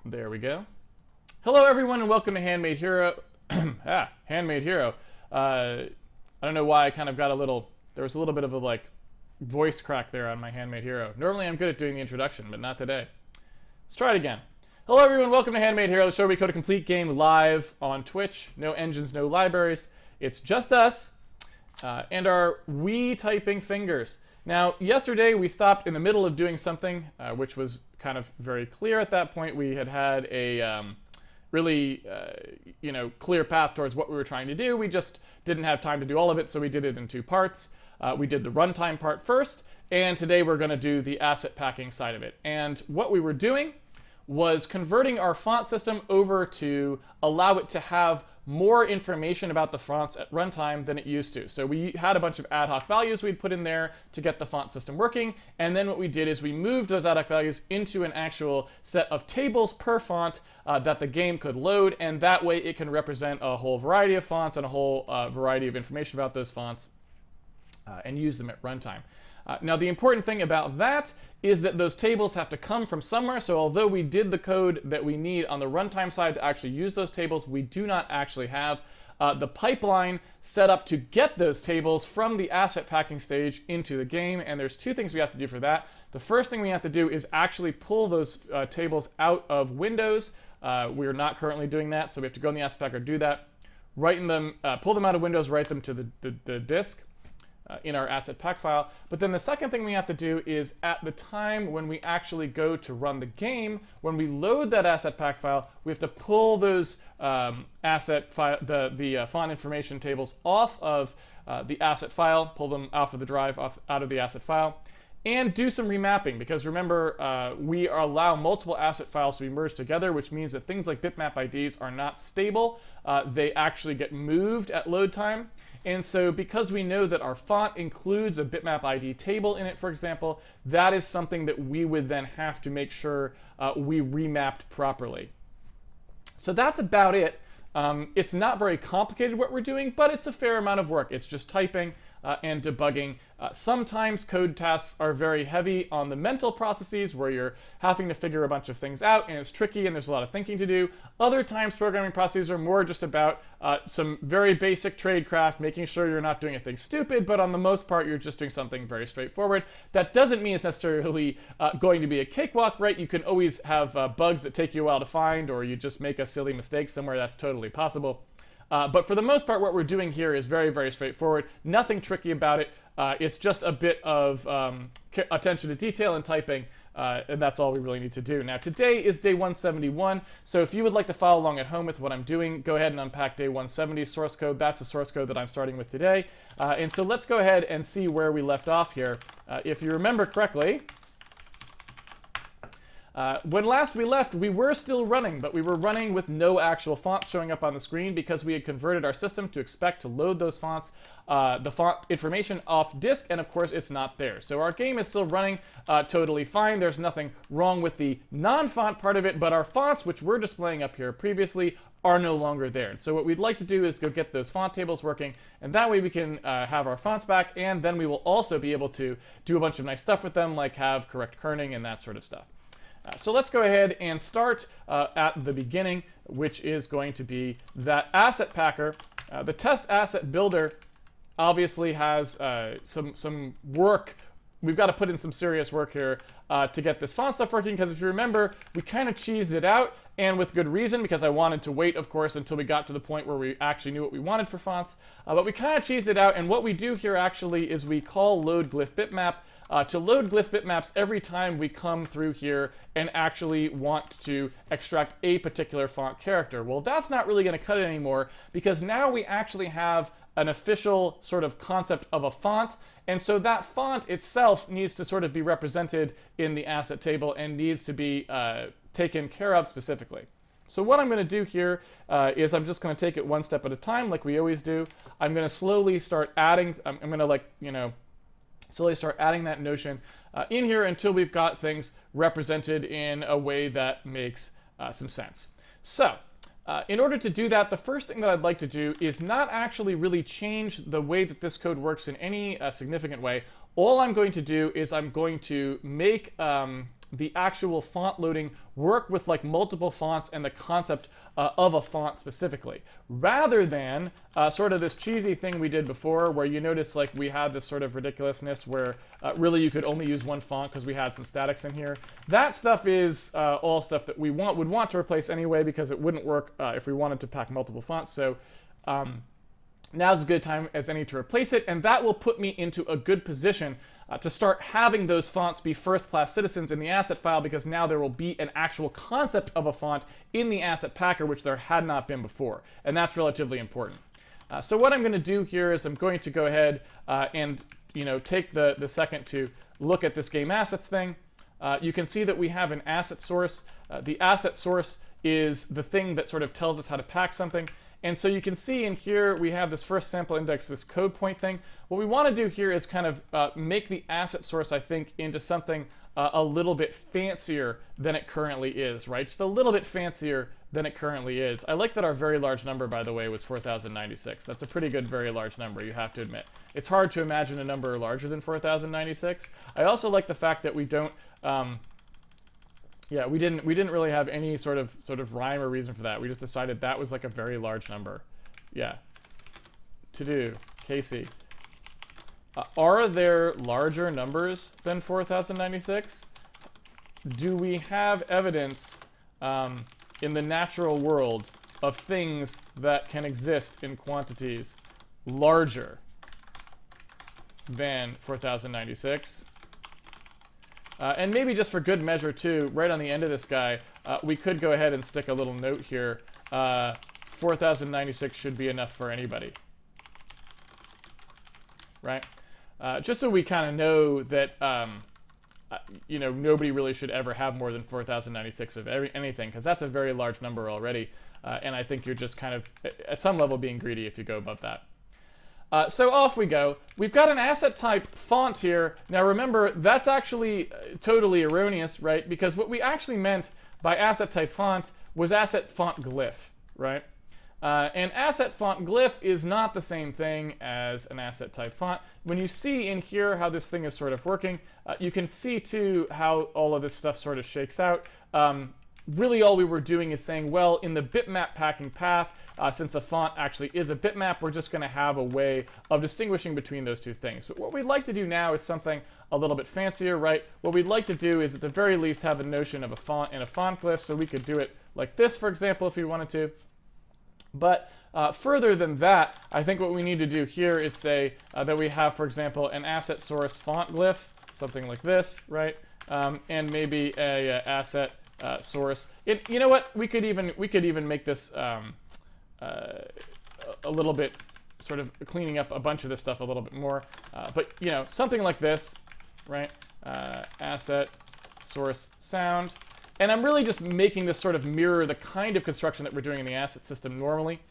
There we go. Hello, everyone, and welcome to Handmade Hero. Handmade Hero. I don't know why I kind of got there was a little bit of a voice crack there on my Handmade Hero. Normally I'm good at doing the introduction, but not today. Let's try it again. Hello, everyone, welcome to Handmade Hero, the show where we code a complete game live on Twitch. No engines, no libraries. It's just us and our Wii typing fingers. Now, yesterday we stopped in the middle of doing something, which was kind of very clear at that point. We had a really clear path towards what we were trying to do. We just didn't have time to do all of it, so we did it in two parts. We did the runtime part first, and today we're going to do the asset packing side of it. And what we were doing was converting our font system over to allow it to have more information about the fonts at runtime than it used to. So we had a bunch of ad hoc values we'd put in there to get the font system working, and then what we did is we moved those ad hoc values into an actual set of tables per font that the game could load, and that way it can represent a whole variety of fonts and a whole variety of information about those fonts and use them at runtime. Now, the important thing about that is that those tables have to come from somewhere. So although we did the code that we need on the runtime side to actually use those tables, we do not actually have the pipeline set up to get those tables from the asset packing stage into the game. And there's two things we have to do for that. The first thing we have to do is actually pull those tables out of Windows. We're not currently doing that, so we have to go in the asset packer, do that, pull them out of Windows, write them to the disk. In our asset pack file. But then the second thing we have to do is at the time when we actually go to run the game, when we load that asset pack file, we have to pull those font information tables off of the asset file, pull them off of the drive, out of the asset file, and do some remapping. Because remember, we allow multiple asset files to be merged together, which means that things like bitmap IDs are not stable. They actually get moved at load time. And so because we know that our font includes a bitmap ID table in it, for example, that is something that we would then have to make sure we remapped properly. So that's about it. It's not very complicated what we're doing, but it's a fair amount of work. It's just typing and debugging. Sometimes code tasks are very heavy on the mental processes where you're having to figure a bunch of things out and it's tricky and there's a lot of thinking to do. Other times programming processes are more just about some very basic tradecraft, making sure you're not doing anything stupid, but on the most part you're just doing something very straightforward. That doesn't mean it's necessarily going to be a cakewalk, right? You can always have bugs that take you a while to find, or you just make a silly mistake somewhere. That's totally possible. But for the most part, what we're doing here is very, very straightforward. Nothing tricky about it. It's just a bit of attention to detail and typing, and that's all we really need to do. Now, today is day 171, so if you would like to follow along at home with what I'm doing, go ahead and unpack day 170 source code. That's the source code that I'm starting with today. And so let's go ahead and see where we left off here. If you remember correctly, when last we left, we were still running, but we were running with no actual fonts showing up on the screen because we had converted our system to expect to load those fonts, the font information off disk, and of course it's not there. So our game is still running totally fine. There's nothing wrong with the non-font part of it, but our fonts, which were displaying up here previously, are no longer there. So what we'd like to do is go get those font tables working, and that way we can have our fonts back, and then we will also be able to do a bunch of nice stuff with them, like have correct kerning and that sort of stuff. So let's go ahead and start at the beginning, which is going to be that asset packer. The test asset builder obviously has some work. We've got to put in some serious work here to get this font stuff working, because if you remember, we kind of cheesed it out, and with good reason, because I wanted to wait, of course, until we got to the point where we actually knew what we wanted for fonts. But we kind of cheesed it out, and what we do here actually is we call load glyph bitmap to load glyph bitmaps every time we come through here and actually want to extract a particular font character. Well, that's not really going to cut it anymore, because now we actually have an official sort of concept of a font, and so that font itself needs to sort of be represented in the asset table and needs to be taken care of specifically. So what I'm going to do here is I'm just going to take it one step at a time, like we always do. I'm going to slowly start adding, I'm going to slowly start adding that notion in here until we've got things represented in a way that makes some sense. So in order to do that, the first thing that I'd like to do is not actually really change the way that this code works in any significant way. All I'm going to do is I'm going to make the actual font loading work with like multiple fonts and the concept of a font specifically, rather than sort of this cheesy thing we did before, where you notice like we had this sort of ridiculousness where really you could only use one font because we had some statics in here. That stuff is all stuff that we would want to replace anyway, because it wouldn't work if we wanted to pack multiple fonts. So now's as good a time as any to replace it, and that will put me into a good position to start having those fonts be first-class citizens in the asset file, because now there will be an actual concept of a font in the asset packer, which there had not been before, and that's relatively important. So what I'm going to do here is I'm going to go ahead and take the second to look at this game assets thing. You can see that we have an asset source. The asset source is the thing that sort of tells us how to pack something. And so you can see in here we have this first sample index, this code point thing. What we want to do here is kind of make the asset source, I think, into something a little bit fancier than it currently is, right? Just a little bit fancier than it currently is. I like that our very large number, by the way, was 4096. That's a pretty good very large number, you have to admit. It's hard to imagine a number larger than 4096. I also like the fact that we don't yeah, we didn't really have any sort of rhyme or reason for that. We just decided that was like a very large number. Yeah. To do, Casey. Are there larger numbers than 4096? Do we have evidence in the natural world of things that can exist in quantities larger than 4096? And maybe just for good measure too, right on the end of this guy, we could go ahead and stick a little note here. 4096 should be enough for anybody. Right? Just so we kind of know that nobody really should ever have more than 4096 of anything, because that's a very large number already. And I think you're just kind of, at some level, being greedy if you go above that. So off we go. We've got an asset type font here. Now remember, that's actually totally erroneous, right? Because what we actually meant by asset type font was asset font glyph, right? And asset font glyph is not the same thing as an asset type font. When you see in here how this thing is sort of working, you can see too how all of this stuff sort of shakes out. Really all we were doing is saying, well, in the bitmap packing path, since a font actually is a bitmap, we're just going to have a way of distinguishing between those two things. But what we'd like to do now is something a little bit fancier, right? What we'd like to do is at the very least have a notion of a font and a font glyph, so we could do it like this, for example, if we wanted to. But further than that, I think what we need to do here is say that we have, for example, an asset source font glyph, something like this, right? And maybe a asset source. You know what? We could even make this a little bit, sort of cleaning up a bunch of this stuff a little bit more. But something like this, right? Asset source sound. And I'm really just making this sort of mirror the kind of construction that we're doing in the asset system normally.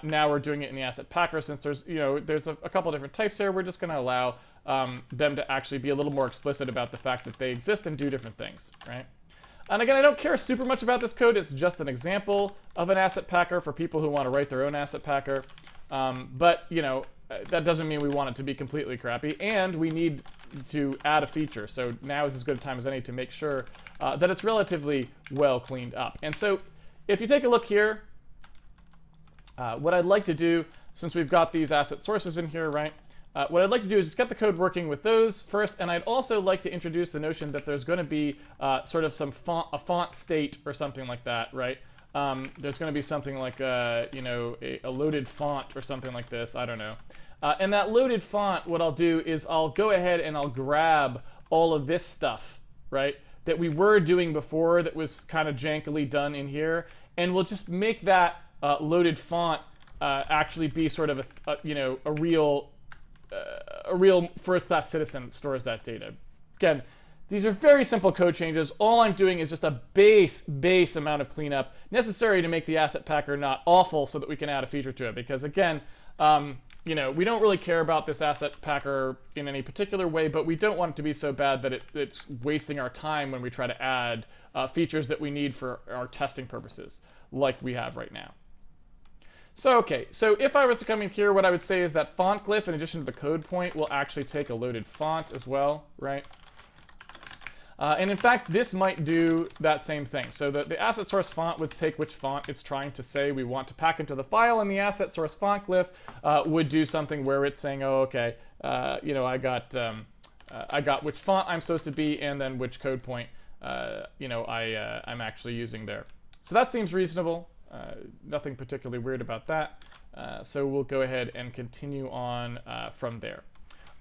Now we're doing it in the asset packer. Since there's a couple different types here, we're just going to allow them to actually be a little more explicit about the fact that they exist and do different things, right? And again, I don't care super much about this code. It's just an example of an asset packer for people who want to write their own asset packer. But that doesn't mean we want it to be completely crappy, and we need to add a feature. So now is as good a time as any to make sure that it's relatively well cleaned up. And so if you take a look here, what I'd like to do, since we've got these asset sources in here, right? What I'd like to do is just get the code working with those first, and I'd also like to introduce the notion that there's going to be sort of a font state or something like that, right? There's going to be something like a loaded font or something like this. I don't know. And that loaded font, what I'll do is I'll go ahead and I'll grab all of this stuff, right, that we were doing before that was kind of jankily done in here, and we'll just make that loaded font actually be sort of a real first-class citizen that stores that data. Again, these are very simple code changes. All I'm doing is just a base amount of cleanup necessary to make the asset packer not awful so that we can add a feature to it. Because again, we don't really care about this asset packer in any particular way, but we don't want it to be so bad that it's wasting our time when we try to add features that we need for our testing purposes, like we have right now. So, okay, so if I was to come in here, what I would say is that font glyph, in addition to the code point, will actually take a loaded font as well, right? And in fact, this might do that same thing. So the asset source font would take which font it's trying to say we want to pack into the file, and the asset source font glyph would do something where it's saying, oh, okay, I got which font I'm supposed to be, and then which code point I'm actually using there. So that seems reasonable. Nothing particularly weird about that. So we'll go ahead and continue on from there.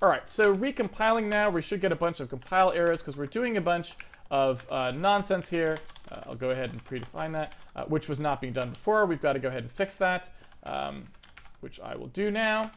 All right, so recompiling now, we should get a bunch of compile errors because we're doing a bunch of nonsense here. I'll go ahead and predefine that, which was not being done before. We've got to go ahead and fix that, which I will do now.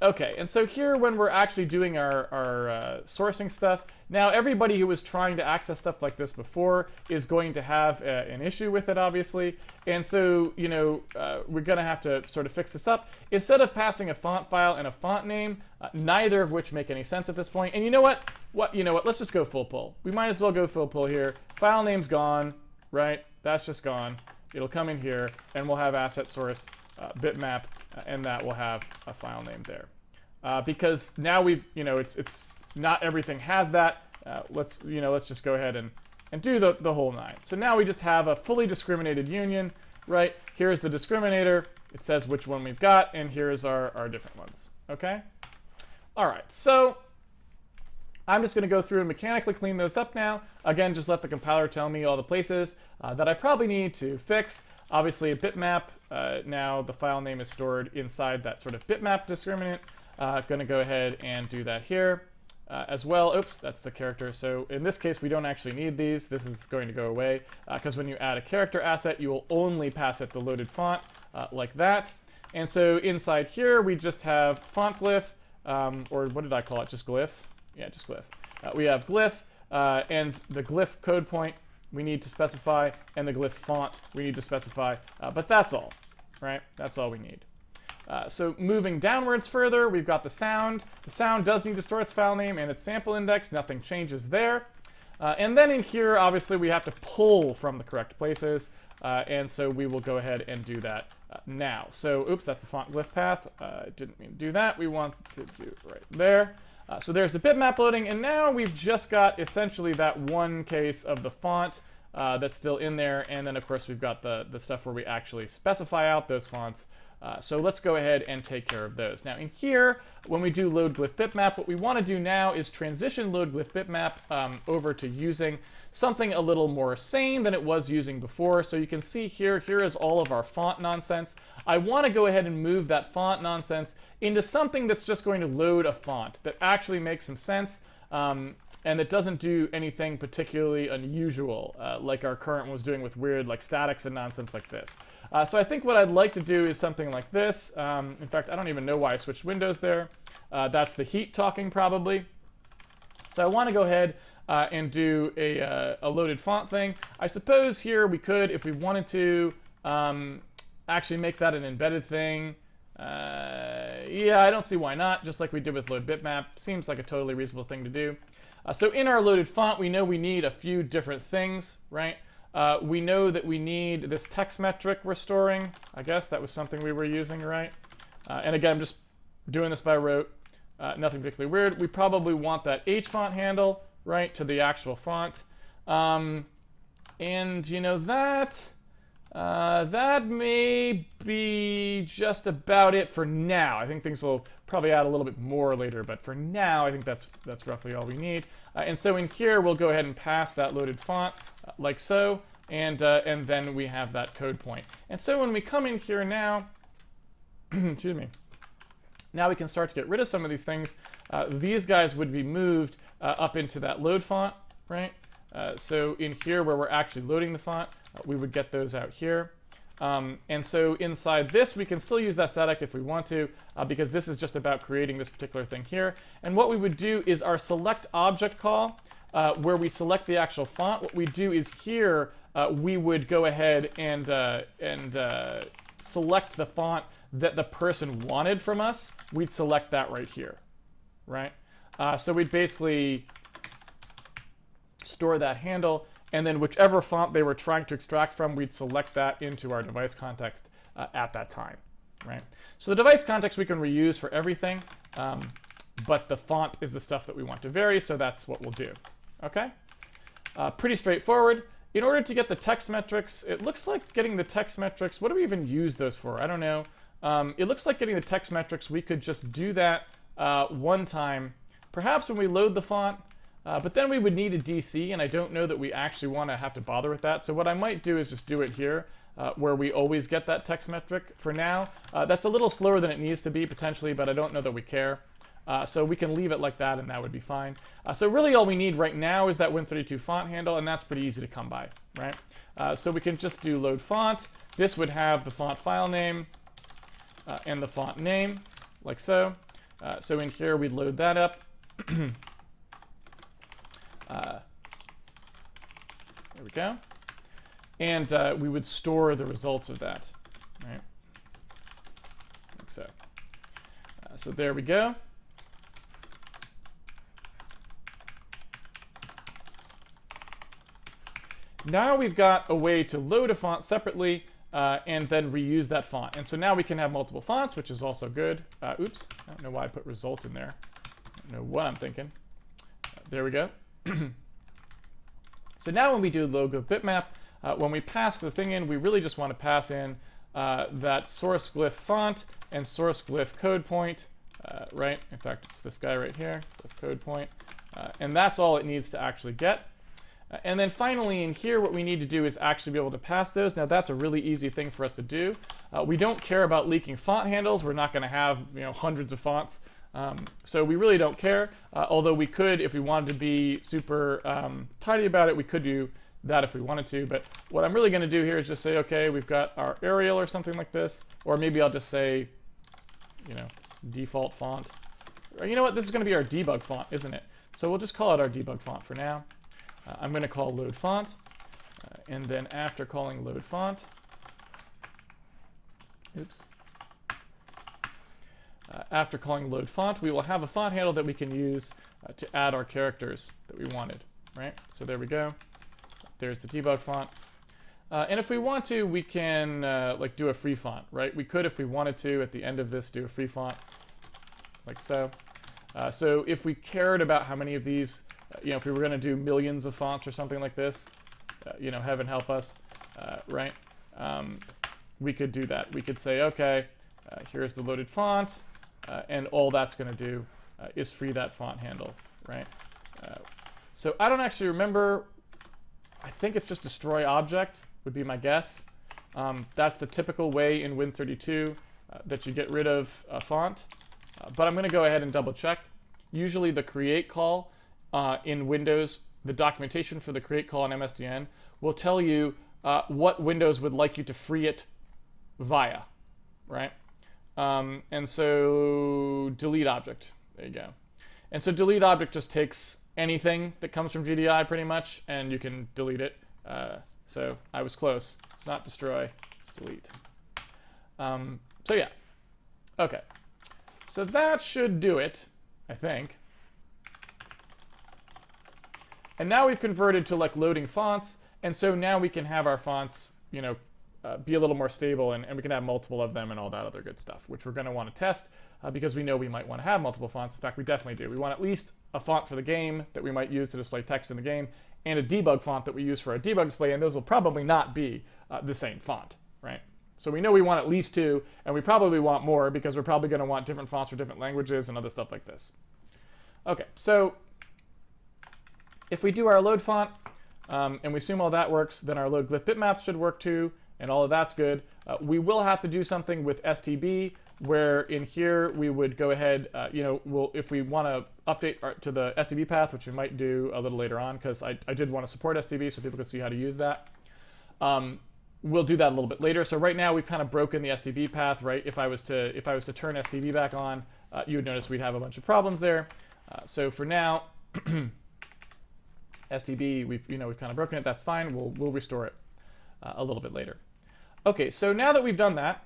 Okay, and so here when we're actually doing our sourcing stuff, now everybody who was trying to access stuff like this before is going to have an issue with it, obviously. And so, we're going to have to sort of fix this up. Instead of passing a font file and a font name, neither of which make any sense at this point. And you know what? Let's just go full pull. We might as well go full pull here. File name's gone, right? That's just gone. It'll come in here, and we'll have asset source bitmap, and that will have a file name there. Because now we've, it's not everything has that. Let's just go ahead and do the whole nine. So now we just have a fully discriminated union, right? Here's the discriminator. It says which one we've got, and here's our different ones, okay? All right, so I'm just going to go through and mechanically clean those up now. Again, just let the compiler tell me all the places that I probably need to fix. Obviously, a bitmap, now the file name is stored inside that sort of bitmap discriminant. Going to go ahead and do that here as well. Oops, that's the character. So in this case, we don't actually need these. This is going to go away because when you add a character asset, you will only pass it the loaded font like that. And so inside here, we just have font glyph, or what did I call it? Just glyph? Yeah, just glyph. We have glyph, and the glyph code point we need to specify, and the glyph font we need to specify, but that's all, right? That's all we need. So moving downwards further, we've got the sound. The sound does need to store its file name and its sample index. Nothing changes there. And then in here, obviously, we have to pull from the correct places, and so we will go ahead and do that now. So, oops, that's the font glyph path. Didn't mean to do that. We want to do it right there. So there's the bitmap loading, and now we've just got essentially that one case of the font that's still in there, and then of course we've got the stuff where we actually specify out those fonts. So let's go ahead and take care of those. Now in here, when we do load glyph bitmap, what we want to do now is transition load glyph bitmap over to using something a little more sane than it was using before. So you can see here is all of our font nonsense. I want to go ahead and move that font nonsense into something that's just going to load a font that actually makes some sense and that doesn't do anything particularly unusual like our current one was doing with weird like statics and nonsense like this. So I think what I'd like to do is something like this. In fact, I don't even know why I switched windows there. That's the heat talking probably. So I want to go ahead and do a loaded font thing. I suppose here we could, if we wanted to, actually make that an embedded thing. Yeah, I don't see why not, just like we did with load bitmap. Seems like a totally reasonable thing to do. So in our loaded font, we know we need a few different things, right? We know that we need this text metric we're storing. I guess that was something we were using, right? And again, I'm just doing this by rote. Nothing particularly weird. We probably want that H font handle, right, to the actual font. And you know that may be just about it for now. I think things will probably add a little bit more later, but for now, I think that's roughly all we need. And so in here, we'll go ahead and pass that loaded font like so, and then we have that code point. And so when we come in here now, excuse me, now we can start to get rid of some of these things. These guys would be moved up into that load font, right? So in here where we're actually loading the font, we would get those out here. And so inside this, we can still use that static if we want to, because this is just about creating this particular thing here. And what we would do is our select object call, where we select the actual font. What we do is here, we would go ahead and select the font that the person wanted from us. We'd select that right here, right? So we'd basically store that handle, and then whichever font they were trying to extract from, we'd select that into our device context at that time, right? So the device context we can reuse for everything, but the font is the stuff that we want to vary, so that's what we'll do, okay? Pretty straightforward. In order to get the text metrics, it looks like getting the text metrics, what do we even use those for? I don't know. It looks like getting the text metrics, we could just do that one time, perhaps when we load the font, but then we would need a DC, and I don't know that we actually want to have to bother with that. So what I might do is just do it here, where we always get that text metric for now. That's a little slower than it needs to be, potentially, but I don't know that we care. So we can leave it like that, and that would be fine. So really all we need right now is that Win32 font handle, and that's pretty easy to come by, right? So we can just do load font. This would have the font file name and the font name, like so. So in here, we'd load that up. There we go. And we would store the results of that, right? Like so. So there we go. Now we've got a way to load a font separately and then reuse that font. And so now we can have multiple fonts, which is also good. Oops, I don't know why I put result in there. I don't know what I'm thinking. There we go. So now when we do logo bitmap, when we pass the thing in, we really just want to pass in that source glyph font and source glyph code point, right? In fact, it's this guy right here, glyph code point. And that's all it needs to actually get. And then finally in here, what we need to do is actually be able to pass those. Now that's a really easy thing for us to do. We don't care about leaking font handles. We're not going to have hundreds of fonts. So we really don't care. Although we could, if we wanted to be super tidy about it, we could do that if we wanted to. But what I'm really going to do here is just say, okay, we've got our Arial or something like this. Or maybe I'll just say, default font. Or you know what? This is going to be our debug font, isn't it? So we'll just call it our debug font for now. I'm going to call load font, and then after calling load font, after calling load font, we will have a font handle that we can use to add our characters that we wanted, right? So there we go. There's the debug font. And if we want to, we can like do a free font, right? We could, if we wanted to, at the end of this, do a free font, like so. So if we cared about how many of these, if we were going to do millions of fonts or something like this, heaven help us, right? We could do that. We could say, okay, here's the loaded font, and all that's going to do is free that font handle, right? So I don't actually remember. I think it's just destroy object would be my guess. That's the typical way in Win32 that you get rid of a font. But I'm going to go ahead and double check. Usually the create call in Windows, the documentation for the create call in MSDN will tell you what Windows would like you to free it via, right? And so delete object, there you go. And so delete object just takes anything that comes from GDI pretty much, and you can delete it. So I was close. It's not destroy, it's delete. So yeah, okay. So that should do it, I think. And now we've converted to like loading fonts, and so now we can have our fonts, be a little more stable, and we can have multiple of them and all that other good stuff, which we're going to want to test because we know we might want to have multiple fonts. In fact, we definitely do. We want at least a font for the game that we might use to display text in the game, and a debug font that we use for our debug display, and those will probably not be the same font, right? So we know we want at least two, and we probably want more because we're probably going to want different fonts for different languages and other stuff like this. Okay, so if we do our load font and we assume all that works, then our load glyph bitmaps should work too, and all of that's good. We will have to do something with STB, where in here we would go ahead, if we want to update to the STB path, which we might do a little later on, because I did want to support STB so people could see how to use that. We'll do that a little bit later. So right now we've kind of broken the STB path, right? If I was to turn STB back on, you would notice we'd have a bunch of problems there. So for now, STB, we've kind of broken it. That's fine. We'll restore it a little bit later. Okay, so now that we've done that,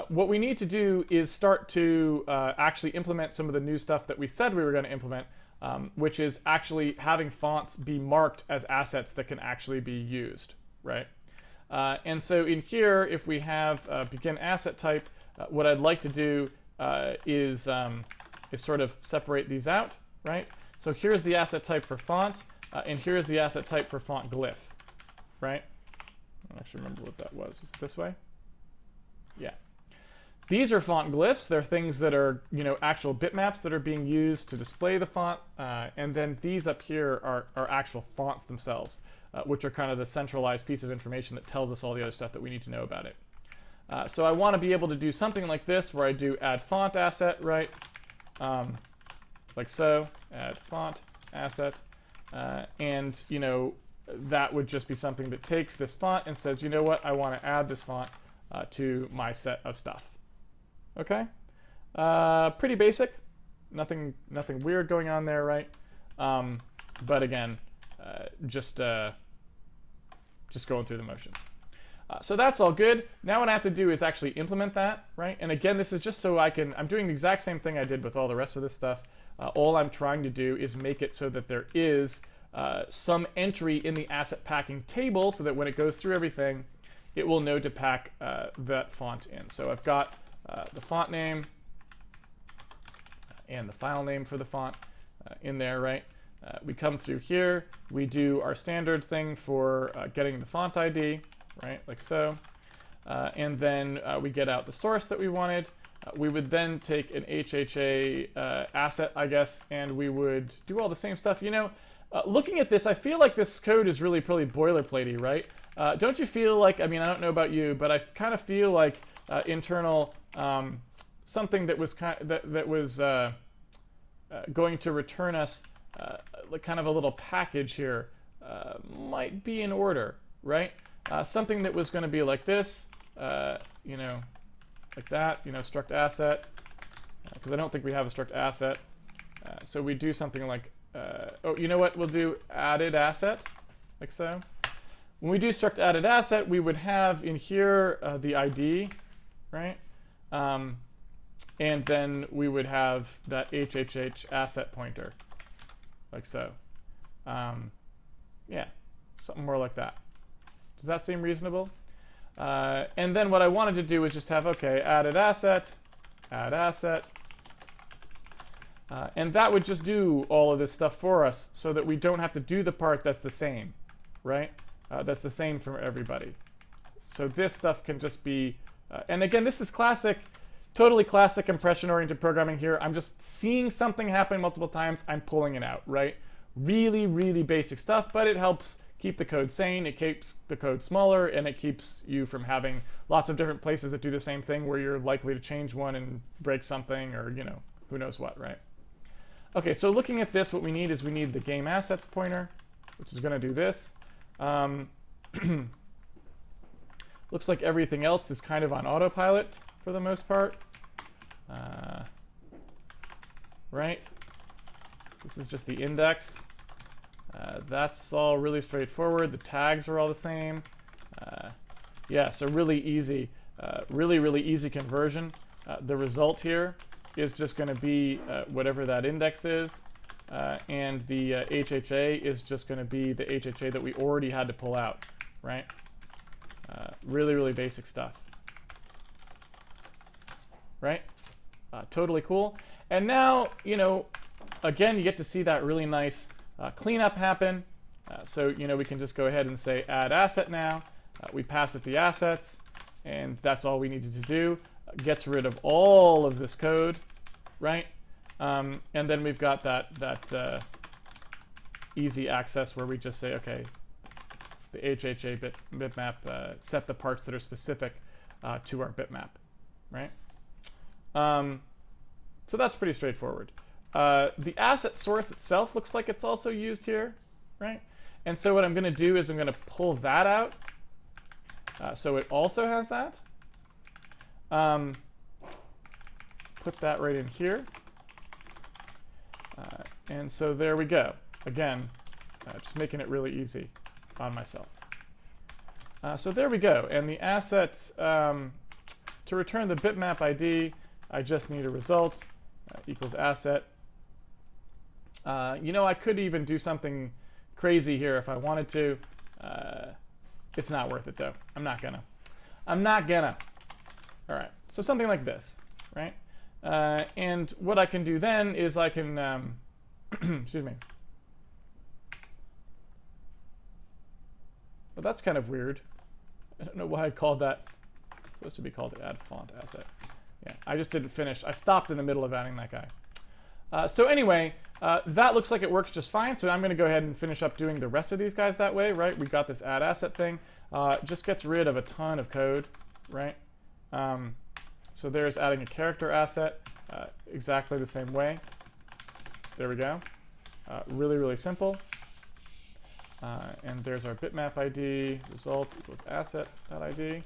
what we need to do is start to actually implement some of the new stuff that we said we were going to implement, which is actually having fonts be marked as assets that can actually be used, right? And so in here, if we have begin asset type, what I'd like to do is sort of separate these out, right? So here's the asset type for font. And here's the asset type for font glyph, right? I don't actually remember what that was. Is it this way? Yeah. These are font glyphs. They're things that are, actual bitmaps that are being used to display the font. And then these up here are actual fonts themselves, which are kind of the centralized piece of information that tells us all the other stuff that we need to know about it. So I want to be able to do something like this, where I do add font asset, right? Like so, add font asset. And, that would just be something that takes this font and says, you know what, I want to add this font to my set of stuff. Okay, pretty basic, nothing weird going on there, right? But again, just going through the motions. So that's all good. Now what I have to do is actually implement that, right? And again, this is just so I'm doing the exact same thing I did with all the rest of this stuff. All I'm trying to do is make it so that there is some entry in the asset packing table, so that when it goes through everything, it will know to pack that font in. So I've got the font name and the file name for the font in there, right? We come through here, we do our standard thing for getting the font ID, right, like so. And then we get out the source that we wanted. We would then take an HHA asset, I guess, and we would do all the same stuff. Looking at this, I feel like this code is really boilerplatey, right? Don't you feel like, I don't know about you, but I kind of feel like internal something that was going to return us like kind of a little package here might be in order, right? Something that was going to be like this, like that, struct asset, because I don't think we have a struct asset. So we do something like, oh, you know what? We'll do added asset, like so. When we do struct added asset, we would have in here the ID, right? And then we would have that HHH asset pointer, like so. Yeah, something more like that. Does that seem reasonable? And then what I wanted to do was just have, okay, added asset, add asset. And that would just do all of this stuff for us, so that we don't have to do the part that's the same, right? That's the same for everybody. So this stuff can just be, and again, this is classic, totally classic impression-oriented programming here. I'm just seeing something happen multiple times, I'm pulling it out, right? Really, really basic stuff, but it helps keep the code sane, it keeps the code smaller, and it keeps you from having lots of different places that do the same thing where you're likely to change one and break something, or, who knows what, right? Okay, so looking at this, what we need is we need the game assets pointer, which is going to do this. Looks like everything else is kind of on autopilot for the most part. Right? This is just the index. That's all really straightforward. The tags are all the same. Yeah, so really easy, really easy conversion. The result here is just going to be whatever that index is, and the HHA is just going to be the HHA that we already had to pull out, right? Really basic stuff, right? Totally cool. And now, again, you get to see that really nice cleanup happen. So, we can just go ahead and say add asset now. We pass it the assets, and that's all we needed to do. Gets rid of all of this code, right? And then we've got that easy access where we just say, okay, the HHA bitmap, set the parts that are specific to our bitmap, right? So that's pretty straightforward. The asset source itself looks like it's also used here, right? And so what I'm going to do is I'm going to pull that out. So it also has that. Put that right in here. And so there we go. Again, just making it really easy on myself. So there we go. And the assets, to return the bitmap ID, I just need a result equals asset. I could even do something crazy here if I wanted to. It's not worth it, though. I'm not gonna. All right, so something like this, right? And what I can do then is I can, excuse me, Well, that's kind of weird. I don't know why I called that. It's supposed to be called add font asset. Yeah, I just didn't finish. I stopped in the middle of adding that guy. So anyway, that looks like it works just fine. So I'm going to go ahead and finish up doing the rest of these guys that way, right? We got this add asset thing. It just gets rid of a ton of code, right? So there's adding a character asset exactly the same way. There we go. Really, really simple. And there's our bitmap ID, result equals asset.id.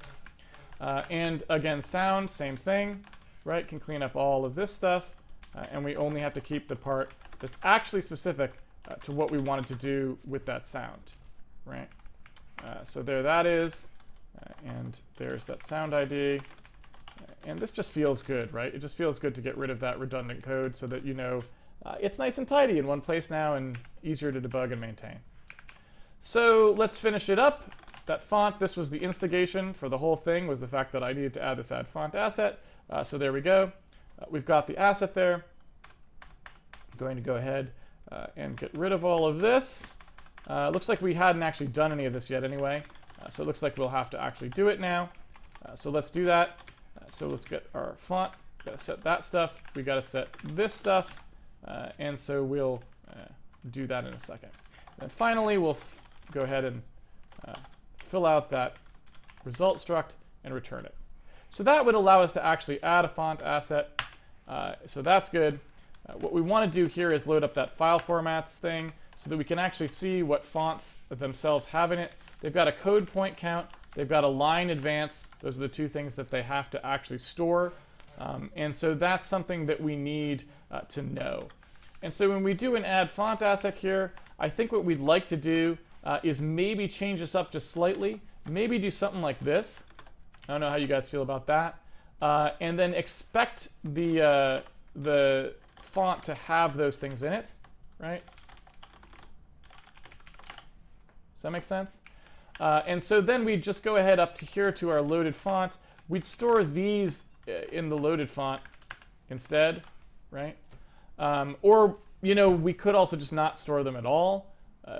And again, sound, same thing, right? Can clean up all of this stuff. And we only have to keep the part that's actually specific to what we wanted to do with that sound, right? So there that is. And there's that sound ID. And this just feels good, right? It just feels good to get rid of that redundant code so that you know it's nice and tidy in one place now and easier to debug and maintain. So let's finish it up. That font, this was the instigation for the whole thing, was the fact that I needed to add this add font asset. So there we go. We've got the asset there. I'm going to go ahead and get rid of all of this. Looks like we hadn't actually done any of this yet anyway. So it looks like we'll have to actually do it now. So let's do that. So let's get our font. Got to set that stuff. We got to set this stuff. And so we'll do that in a second. And finally, we'll go ahead and fill out that result struct and return it. So that would allow us to actually add a font asset. So that's good. What we want to do here is load up that file formats thing so that we can actually see what fonts themselves have in it. They've got a code point count. They've got a line advance. Those are the two things that they have to actually store. And so that's something that we need to know. And so when we do an add font asset here, I think what we'd like to do is maybe change this up just slightly. Maybe do something like this. I don't know how you guys feel about that. And then expect the font to have those things in it, right? Does that make sense? And so then we'd just go ahead up to here to our loaded font. We'd store these in the loaded font instead, right? Or, you know, we could also just not store them at all.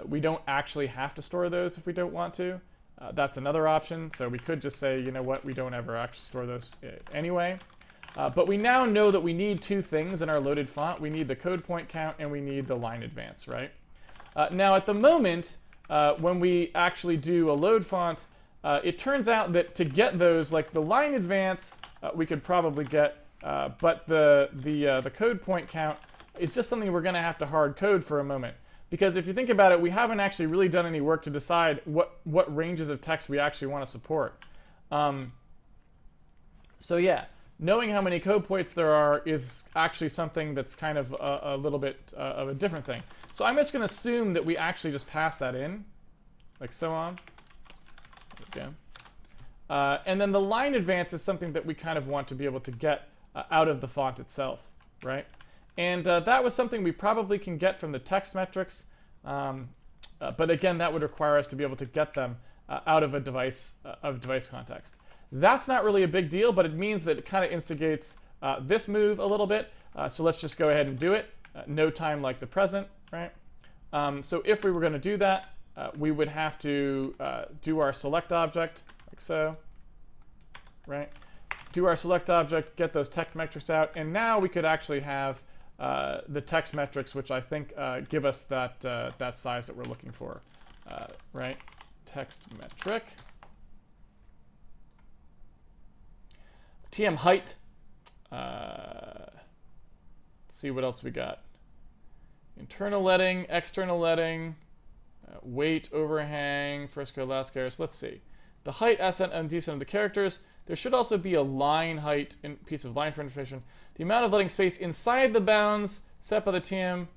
We don't actually have to store those if we don't want to. That's another option. So we could just say, you know what, we don't ever actually store those anyway. But we now know that we need two things in our loaded font. We need the code point count and we need the line advance, right? Now at the moment, when we actually do a load font, it turns out that to get those, like the line advance, we could probably get, but the code point count is just something we're going to have to hard code for a moment. Because if you think about it, we haven't actually really done any work to decide what ranges of text we actually want to support. So yeah, knowing how many code points there are is actually something that's kind of a little bit of a different thing. So I'm just going to assume that we actually just pass that in, like so on. Okay. And then the line advance is something that we kind of want to be able to get out of the font itself, right? And that was something we probably can get from the text metrics. But again, that would require us to be able to get them out of a device context. That's not really a big deal, but it means that it kind of instigates this move a little bit. So let's just go ahead and do it. No time like the present, right? So if we were going to do that, we would have to do our select object, like so, right? Do our select object, get those text metrics out, and now we could actually have the text metrics, which I think give us that size that we're looking for, right? Text metric. TM height. Let's see what else we got. Internal leading, external leading, weight, overhang, first go, last go. So let's see. The height, ascent, and descent of the characters. There should also be a line height and piece of line for information. The amount of leading space inside the bounds set by the TM.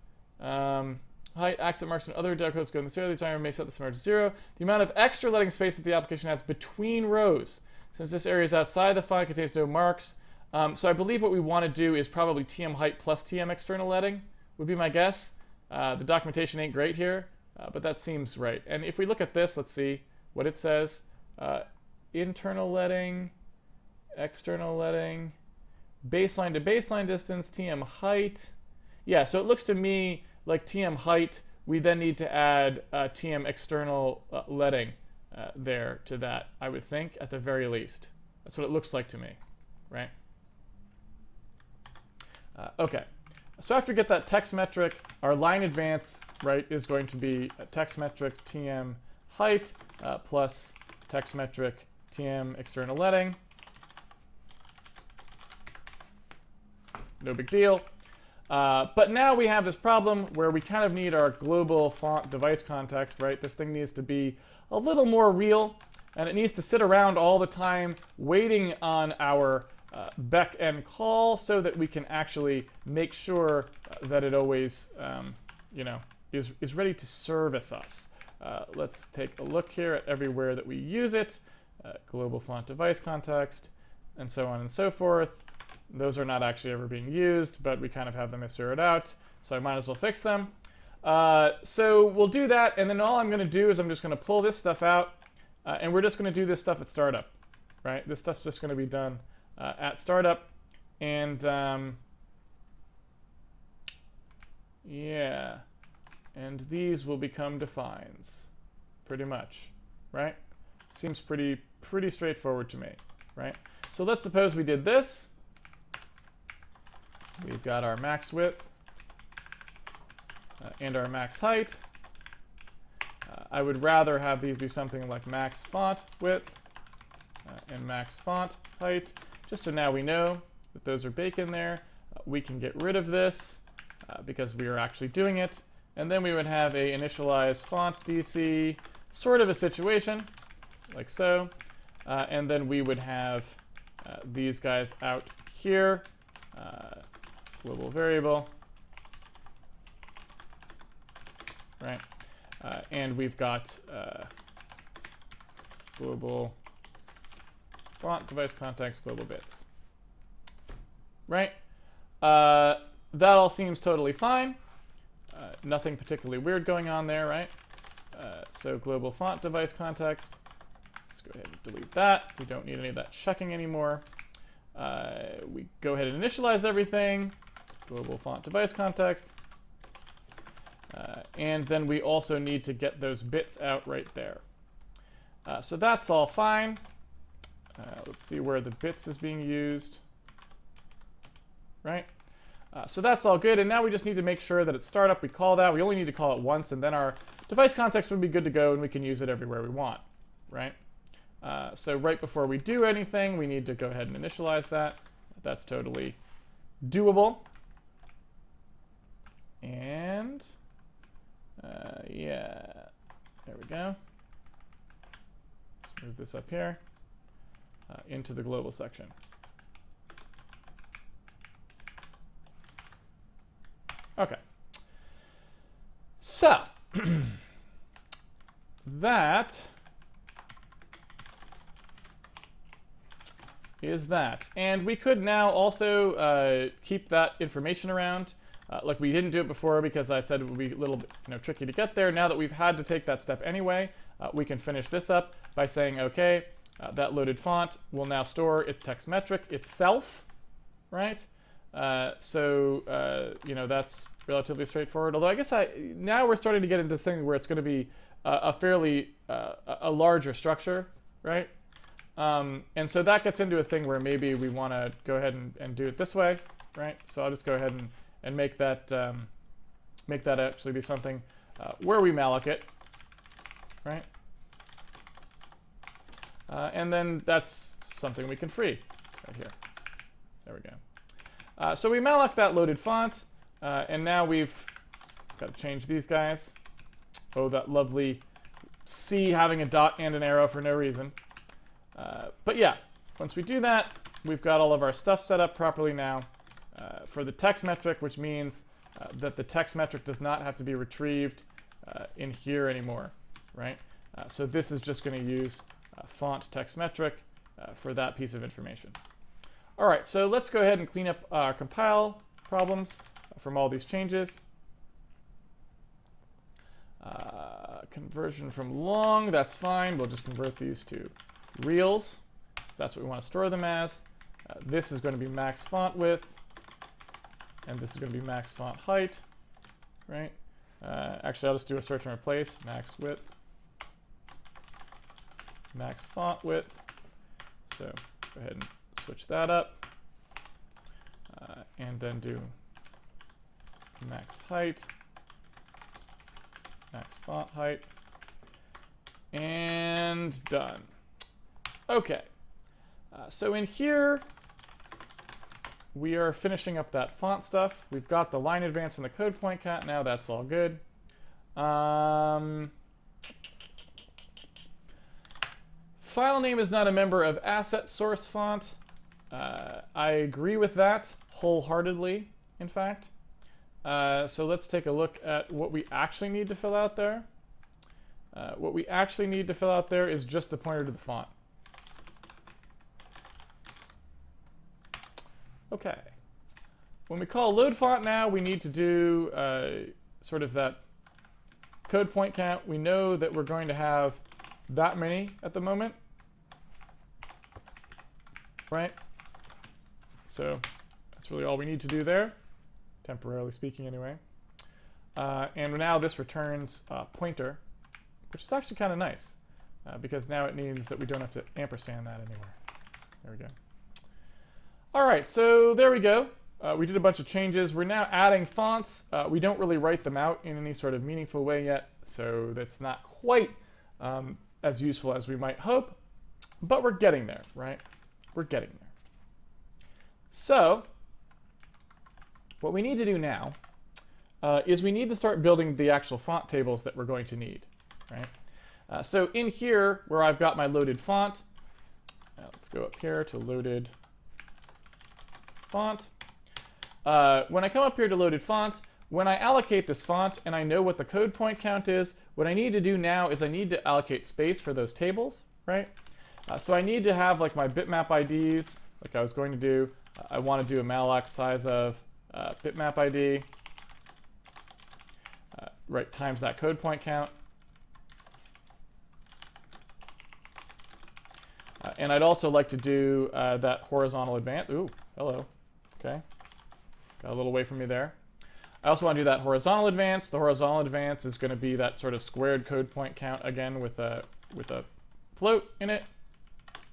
Height, accent marks, and other data codes go in the zero. The designer may set this margin to 0. The amount of extra leading space that the application adds between rows. Since this area is outside the font, contains no marks. So I believe what we want to do is probably TM height plus TM external leading would be my guess. The documentation ain't great here, but that seems right. And if we look at this, let's see what it says. Internal leading, external leading, baseline to baseline distance, TM height. Yeah, so it looks to me like TM height, we then need to add TM external leading there to that, I would think, at the very least. That's what it looks like to me, right? Okay, so after we get that text metric, our line advance, right, is going to be a text metric tm height plus text metric tm external leading. No big deal. But now we have this problem where we kind of need our global font device context, right? This thing needs to be a little more real, and it needs to sit around all the time waiting on our beck and call so that we can actually make sure that it always, you know, is ready to service us. Let's take a look here at everywhere that we use it. Global font device context, and so on and so forth. Those are not actually ever being used, but we kind of have them zeroed out, so I might as well fix them. So we'll do that, and then all I'm going to do is I'm just going to pull this stuff out, and we're just going to do this stuff at startup, right? This stuff's just going to be done at startup, and yeah, and these will become defines, pretty much, right? Seems pretty straightforward to me, right? So let's suppose we did this. We've got our max width and our max height. I would rather have these be something like max font width and max font height, just so now we know that those are baked in there. We can get rid of this because we are actually doing it. And then we would have a initialize font DC sort of a situation, like so. And then we would have these guys out here. Global variable, right? And we've got global font device context global bits, right? That all seems totally fine. Nothing particularly weird going on there, right? So global font device context. Let's go ahead and delete that. We don't need any of that checking anymore. We go ahead and initialize everything. Global font device context. And then we also need to get those bits out right there. So that's all fine. Let's see where the bits is being used. Right? So that's all good. And now we just need to make sure that at startup we call that. We only need to call it once, and then our device context would be good to go, and we can use it everywhere we want. Right? So right before we do anything, we need to go ahead and initialize that. That's totally doable. And yeah, there we go. Let's move this up here into the global section. Okay. So that is that. And we could now also keep that information around. Like we didn't do it before because I said it would be a little bit tricky to get there. Now that we've had to take that step anyway, we can finish this up by saying, okay, that loaded font will now store its text metric itself, right? So that's relatively straightforward. Although I guess now we're starting to get into things where it's going to be a fairly a larger structure, right? And so that gets into a thing where maybe we want to go ahead and do it this way, right? So I'll just go ahead and make that actually be something where we malloc it, right? And then that's something we can free right here. There we go. So we malloc that loaded font, and now we've got to change these guys. Oh, that lovely C having a dot and an arrow for no reason. But yeah, once we do that, we've got all of our stuff set up properly now for the text metric, which means that the text metric does not have to be retrieved in here anymore, right? So this is just going to use font text metric for that piece of information. All right, so let's go ahead and clean up our compile problems from all these changes. Conversion from long, that's fine. We'll just convert these to reals. So that's what we want to store them as. This is going to be max font width, and this is going to be max font height, right? Actually, I'll just do a search and replace, max width, max font width. So go ahead and switch that up. And then do max height, max font height, and done. Okay, so in here, we are finishing up that font stuff. We've got the line advance and the code point count now. That's all good. File name is not a member of asset source font. I agree with that wholeheartedly, in fact. So let's take a look at what we actually need to fill out there. What we actually need to fill out there is just the pointer to the font. Okay. When we call load font now, we need to do sort of that code point count. We know that we're going to have that many at the moment, right? So that's really all we need to do there, temporarily speaking anyway. And now this returns a pointer, which is actually kind of nice, because now it means that we don't have to ampersand that anymore. There we go. All right, so there we go. We did a bunch of changes. We're now adding fonts. We don't really write them out in any sort of meaningful way yet, so that's not quite as useful as we might hope, but we're getting there, right? We're getting there. So what we need to do now is we need to start building the actual font tables that we're going to need, right? So in here, where I've got my loaded font, let's go up here to loaded font. When I come up here to loaded font, when I allocate this font and I know what the code point count is, what I need to do now is I need to allocate space for those tables, right? So I need to have like my bitmap IDs, like I was going to do. I want to do a malloc size of bitmap ID, right, times that code point count. And I'd also like to do that horizontal advance. Ooh, hello. Okay. Got a little away from me there. I also want to do that horizontal advance. The horizontal advance is going to be that sort of squared code point count again with a float in it,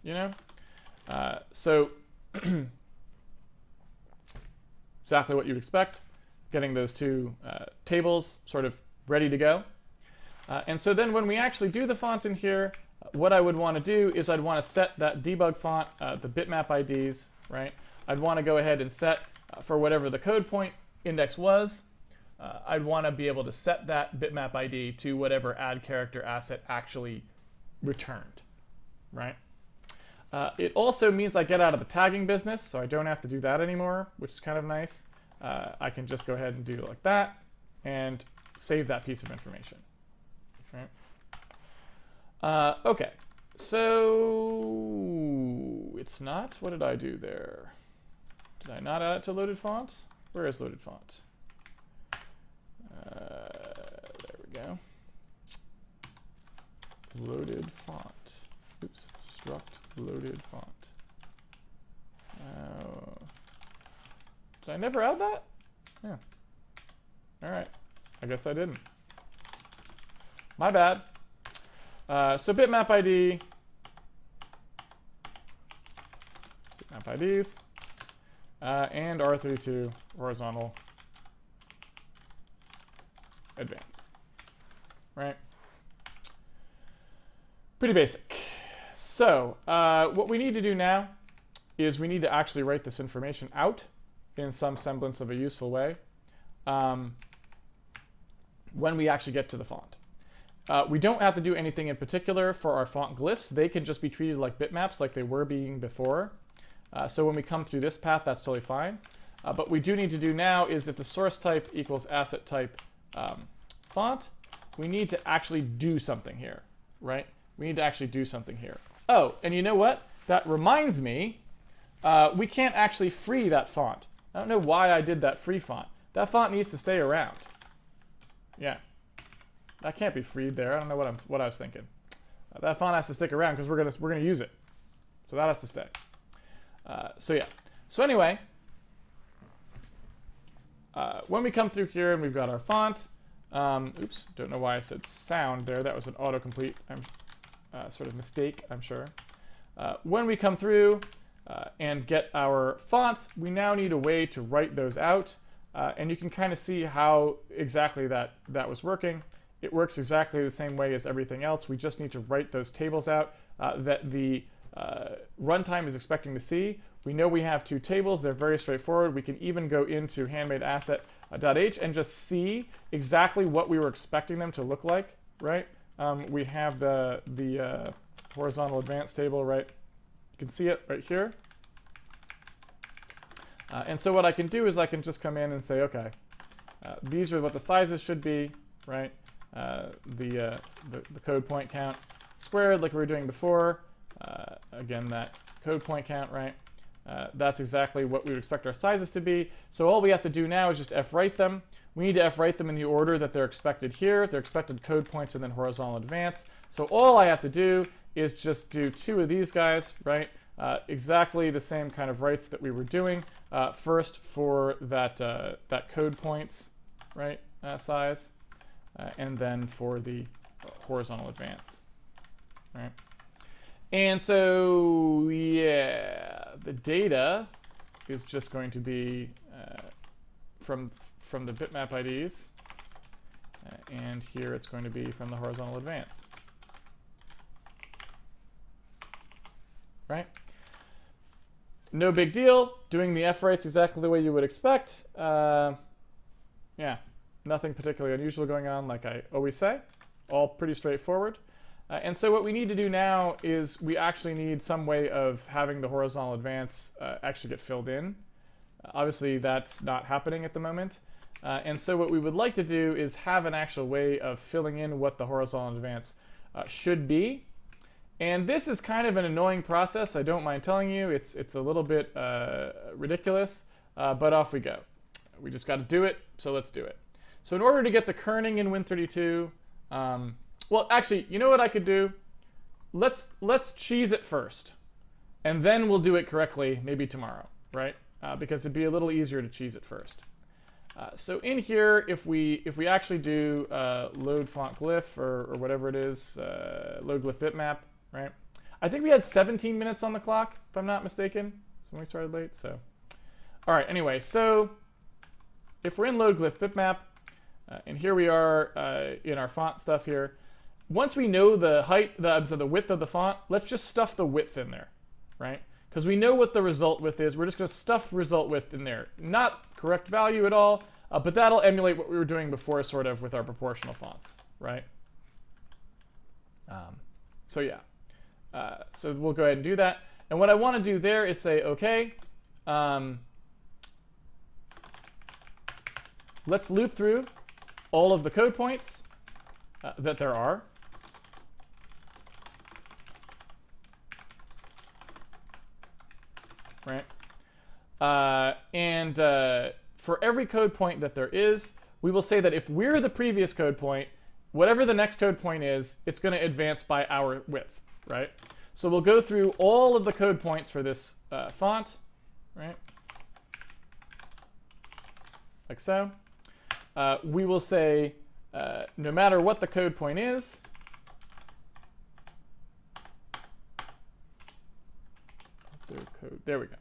you know? So exactly what you'd expect, getting those two tables sort of ready to go. And so then when we actually do the font in here, what I would want to do is I'd want to set that debug font, the bitmap IDs, right? I'd want to go ahead and set for whatever the code point index was. I'd want to be able to set that bitmap ID to whatever add character asset actually returned, right? It also means I get out of the tagging business, so I don't have to do that anymore, which is kind of nice. I can just go ahead and do it like that and save that piece of information, right? Okay, so it's not. What did I do there? Did I not add it to loaded font? Where is loaded font? There we go. Loaded font. Oops, struct loaded font. Did I never add that? Yeah. All right. I guess I didn't. My bad. So bitmap ID, bitmap IDs, and R32 horizontal advance, right? Pretty basic. So what we need to do now is we need to actually write this information out in some semblance of a useful way when we actually get to the font. We don't have to do anything in particular for our font glyphs. They can just be treated like bitmaps like they were being before. So when we come through this path, that's totally fine. But we do need to do now is if the source type equals asset type font, we need to actually do something here, right? We need to actually do something here. Oh, and you know what? That reminds me, we can't actually free that font. I don't know why I did that free font. That font needs to stay around. Yeah. That can't be freed there. I don't know what I was thinking. That font has to stick around because we're gonna use it, so that has to stay. So yeah. So anyway, when we come through here and we've got our font, oops, don't know why I said sound there. That was an autocomplete. I'm sort of mistake, I'm sure. When we come through and get our fonts, we now need a way to write those out. And you can kind of see how exactly that was working. It works exactly the same way as everything else. We just need to write those tables out that the runtime is expecting to see. We know we have two tables. They're very straightforward. We can even go into handmade asset.h and just see exactly what we were expecting them to look like, right? We have the horizontal advanced table, right? You can see it right here. And so what I can do is I can just come in and say, okay, these are what the sizes should be, right? The code point count squared like we were doing before. Again, that code point count, right? That's exactly what we would expect our sizes to be. So all we have to do now is just fwrite them. We need to fwrite them in the order that they're expected here. They're expected code points and then horizontal advance. So all I have to do is just do two of these guys, right? Exactly the same kind of writes that we were doing. First for that code points, right, size, and then for the horizontal advance, right? And so, yeah, the data is just going to be from the bitmap IDs, and here it's going to be from the horizontal advance, right? No big deal. Doing the fwrites exactly the way you would expect. Yeah, nothing particularly unusual going on, like I always say. All pretty straightforward. And so what we need to do now is we actually need some way of having the horizontal advance actually get filled in. Obviously, that's not happening at the moment. And so what we would like to do is have an actual way of filling in what the horizontal advance should be. And this is kind of an annoying process, I don't mind telling you. It's a little bit ridiculous, but off we go. We just got to do it, so let's do it. So in order to get the kerning in Win32, well, actually, you know what I could do? Let's cheese it first, and then we'll do it correctly maybe tomorrow, right? Because it'd be a little easier to cheese it first. So in here, if we actually do load font glyph or whatever it is, load glyph bitmap, right? I think we had 17 minutes on the clock, if I'm not mistaken. That's when we started late. So, all right. Anyway, so if we're in load glyph bitmap, and here we are in our font stuff here. Once we know the height, the width of the font, let's just stuff the width in there, right? Because we know what the result width is. We're just going to stuff result width in there. Not correct value at all, but that'll emulate what we were doing before, sort of, with our proportional fonts, right? So yeah. So we'll go ahead and do that. And what I want to do there is say, okay, let's loop through all of the code points that there are. Right? And for every code point that there is, we will say that if we're the previous code point, whatever the next code point is, it's going to advance by our width, right? So we'll go through all of the code points for this font, right? Like so. We will say, no matter what the code point is, there we go.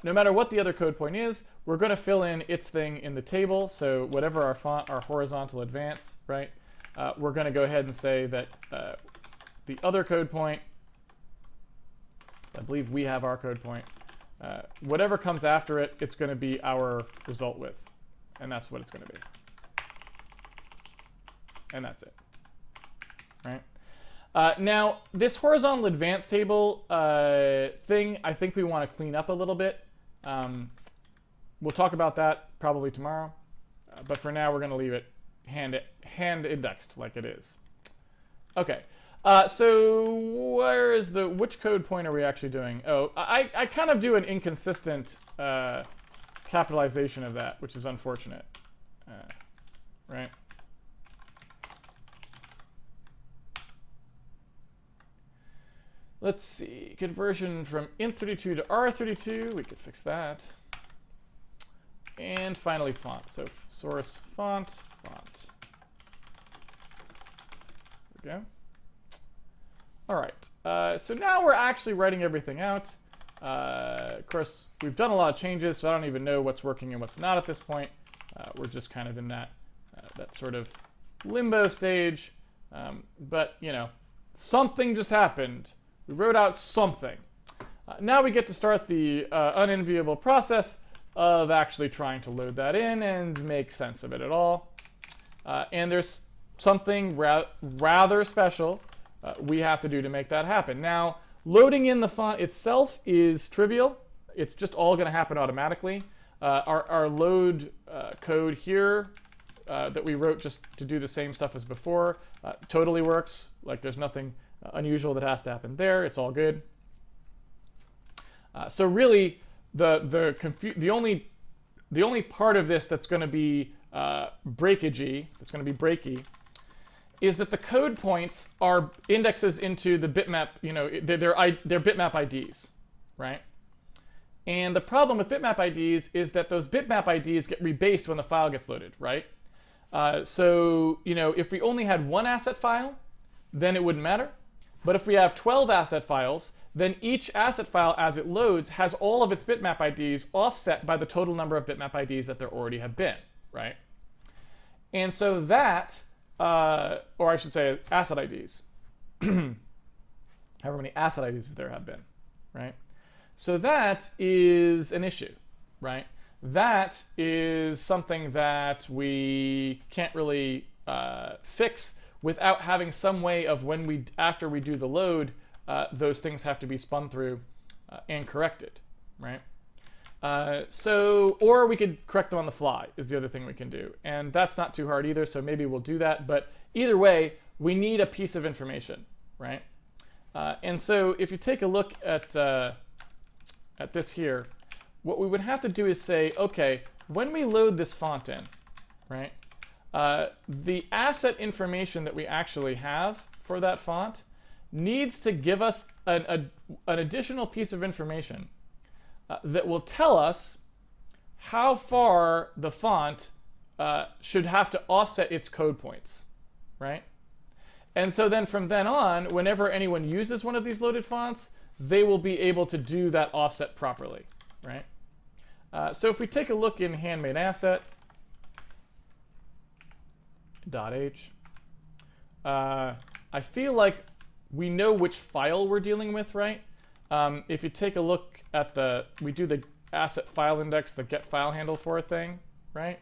No matter what the other code point is, we're going to fill in its thing in the table. So whatever our font, our horizontal advance, right? We're going to go ahead and say that the other code point, I believe we have our code point, whatever comes after it, it's going to be our result width. And that's what it's going to be. And that's it. Right? Now, this horizontal advance table thing, I think we want to clean up a little bit. We'll talk about that probably tomorrow. But for now, we're going to leave it hand indexed like it is. Okay. So where is which code point are we actually doing? Oh, I kind of do an inconsistent capitalization of that, which is unfortunate. Right? Let's see, conversion from int32 to r32, we could fix that. And finally font, so source font. There we go. All right, so now we're actually writing everything out. Of course, we've done a lot of changes, so I don't even know what's working and what's not at this point. We're just kind of in that sort of limbo stage. But, you know, something just happened. We wrote out something. Now we get to start the unenviable process of actually trying to load that in and make sense of it at all. And there's something rather special we have to do to make that happen. Now, loading in the font itself is trivial. It's just all going to happen automatically. Our load code here that we wrote just to do the same stuff as before totally works. Like, there's nothing unusual that has to happen there. It's all good. So really, the only part of this that's going to be breakagey, that's going to be breaky, is that the code points are indexes into the bitmap. You know, they're bitmap IDs, right? And the problem with bitmap IDs is that those bitmap IDs get rebased when the file gets loaded, right? So, you know, if we only had one asset file, then it wouldn't matter. But if we have 12 asset files, then each asset file as it loads has all of its bitmap IDs offset by the total number of bitmap IDs that there already have been, right? And so that, or I should say asset IDs, however many asset IDs there have been, right? So that is an issue, right? That is something that we can't really fix without having some way of when after we do the load, those things have to be spun through and corrected, right? Or we could correct them on the fly is the other thing we can do. And that's not too hard either, so maybe we'll do that. But either way, we need a piece of information, right? And so if you take a look at this here, what we would have to do is say, okay, when we load this font in, right, the asset information that we actually have for that font needs to give us an additional piece of information that will tell us how far the font should have to offset its code points, right? And so then from then on, whenever anyone uses one of these loaded fonts, they will be able to do that offset properly, right? So if we take a look in Handmade asset, .h, I feel like we know which file we're dealing with, right? If you take a look at we do the asset file index, the get file handle for thing, right?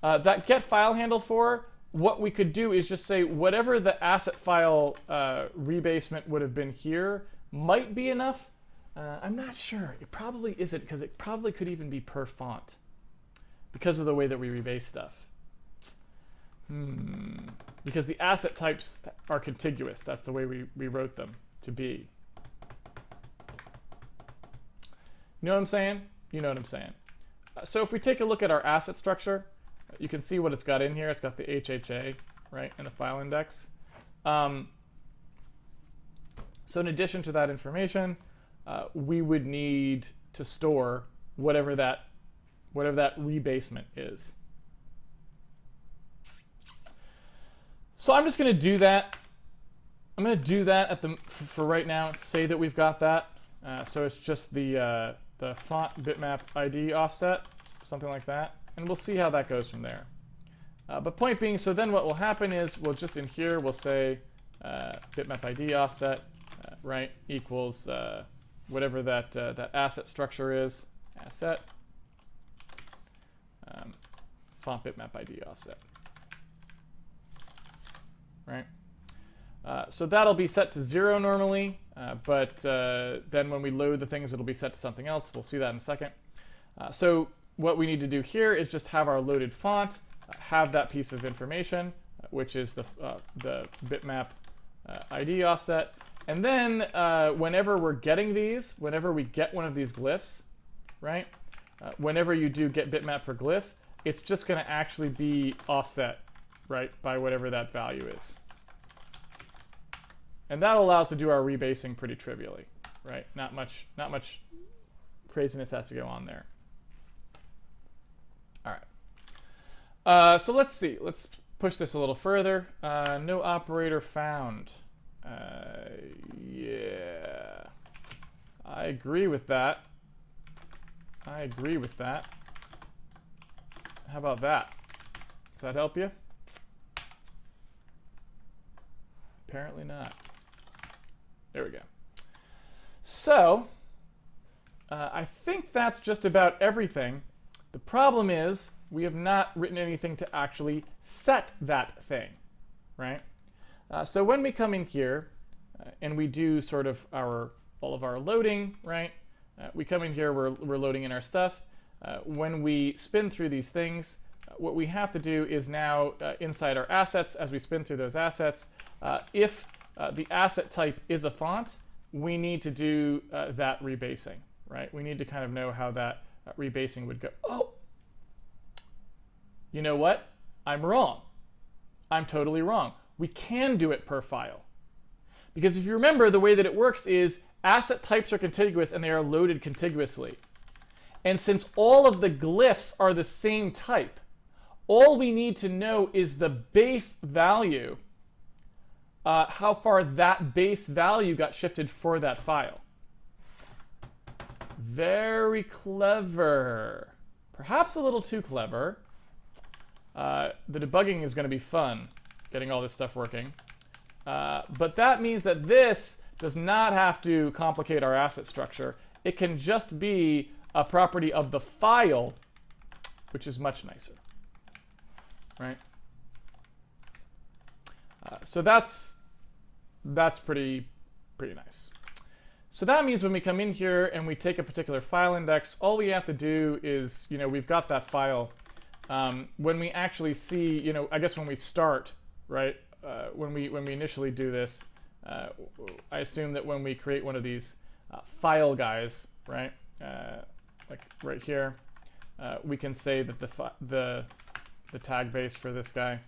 That get file handle for, what we could do is just say whatever the asset file rebasement would have been here might be enough. I'm not sure. It probably isn't, because it probably could even be per font because of the way that we rebase stuff. Because the asset types are contiguous. That's the way we wrote them to be. You know what I'm saying? You know what I'm saying. So if we take a look at our asset structure, you can see what it's got in here. It's got the HHA, right, and the file index. So in addition to that information, we would need to store whatever that rebasement is. So I'm just going to do that. I'm going to do that for right now. Say that we've got that. So it's just the font bitmap ID offset, something like that, and we'll see how that goes from there. But point being, so then what will happen is we'll just in here we'll say bitmap ID offset right equals whatever that asset structure is, asset font bitmap ID offset. Right? So that'll be set to 0 normally, but then when we load the things, it'll be set to something else. We'll see that in a second. So what we need to do here is just have our loaded font have that piece of information, which is the bitmap ID offset. And then whenever we're getting these, whenever we get one of these glyphs, right? Whenever you do get bitmap for glyph, it's just going to actually be offset, right, by whatever that value is. And that allows us to do our rebasing pretty trivially, right? Not much craziness has to go on there. All right. So let's see. Let's push this a little further. No operator found. Yeah. I agree with that. I agree with that. How about that? Does that help you? Apparently not. There we go. So, I think that's just about everything. The problem is we have not written anything to actually set that thing, right? So when we come in here and we do sort of all of our loading, right? We come in here, we're loading in our stuff. When we spin through these things, what we have to do is now inside our assets, as we spin through those assets, if the asset type is a font, we need to do that rebasing, right? We need to kind of know how that rebasing would go. Oh, you know what? I'm wrong. I'm totally wrong. We can do it per file. Because if you remember, the way that it works is asset types are contiguous and they are loaded contiguously. And since all of the glyphs are the same type, all we need to know is the base value, how far that base value got shifted for that file. Very clever. Perhaps a little too clever. The debugging is going to be fun, getting all this stuff working. But that means that this does not have to complicate our asset structure. It can just be a property of the file, which is much nicer, right? So that's pretty nice. So that means when we come in here and we take a particular file index, all we have to do is, we've got that file. When we actually see, I guess when we start, right? When we initially do this, I assume that when we create one of these file guys, right? Like right here, we can say that the tag base for this guy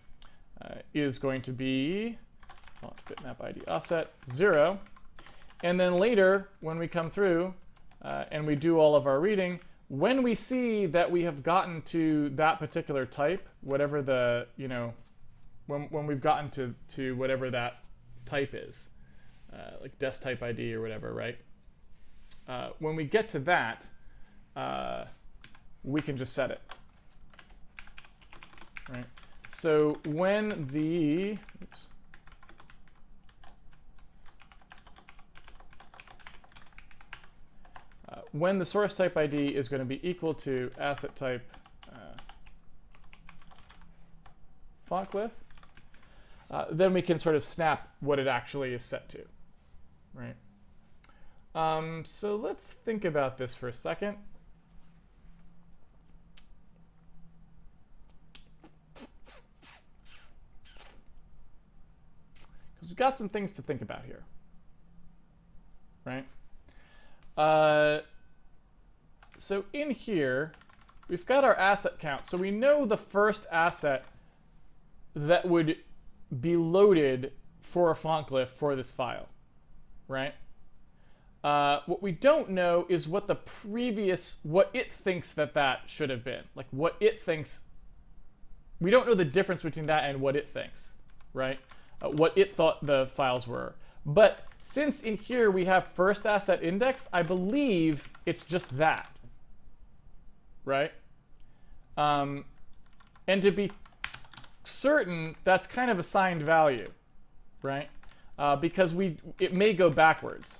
is going to be bitmap ID offset 0. And then later, when we come through and we do all of our reading, when we see that we have gotten to that particular type, whatever the, when we've gotten to whatever that type is, like desk type ID or whatever, right? When we get to that, we can just set it, right? So when the, when the source type ID is going to be equal to asset type font glyph, then we can sort of snap what it actually is set to, right? So let's think about this for a second. Because we've got some things to think about here, right? So in here, we've got our asset count. So we know the first asset that would be loaded for a font glyph for this file, right? What we don't know is what the previous, what it thinks that should have been. Like what it thinks, we don't know the difference between that and what it thinks, right? What it thought the files were. But since in here we have first asset index, I believe it's just that, right? And to be certain, that's kind of assigned value, right? Because it may go backwards.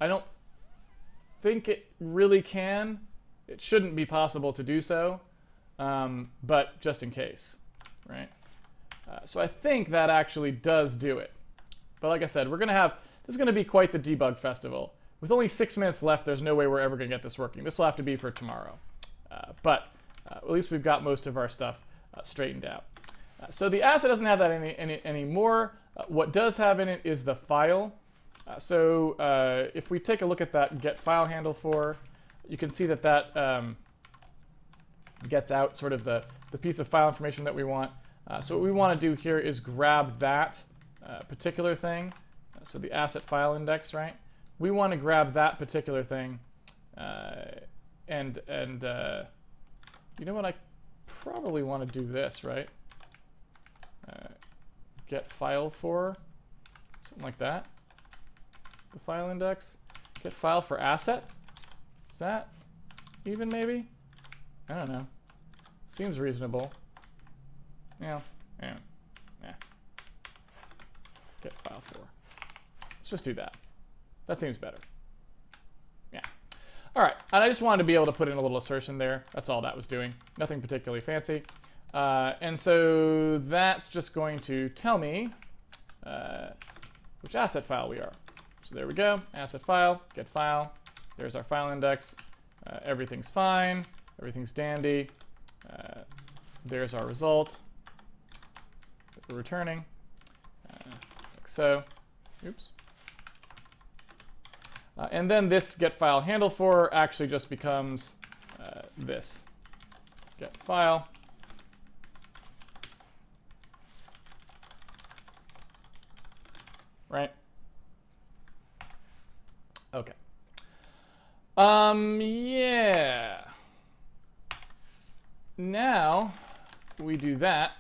I don't think it really can. It shouldn't be possible to do so, but just in case, right? So I think that actually does do it. But like I said, this is going to be quite the debug festival. With only 6 minutes left, there's no way we're ever going to get this working. This will have to be for tomorrow. But at least we've got most of our stuff straightened out. So the asset doesn't have that anymore. What does have in it is the file. So if we take a look at that get file handle for, you can see that gets out sort of the piece of file information that we want. So what we want to do here is grab that particular thing. So the asset file index, right? We want to grab that particular thing. And you know what? I probably want to do this, right? Get file for Something like that. The file index. Get file for asset. Is that even maybe? I don't know. Seems reasonable. Yeah. Get file for. Let's just do that. That seems better. Yeah. All right. And I just wanted to be able to put in a little assertion there. That's all that was doing. Nothing particularly fancy. And so that's just going to tell me which asset file we are. So there we go. Asset file, get file. There's our file index. Everything's fine. Everything's dandy. There's our result that we're returning. Like so. Oops. And then this get file handle for actually just becomes this get file. Right? Okay. Yeah. Now we do that.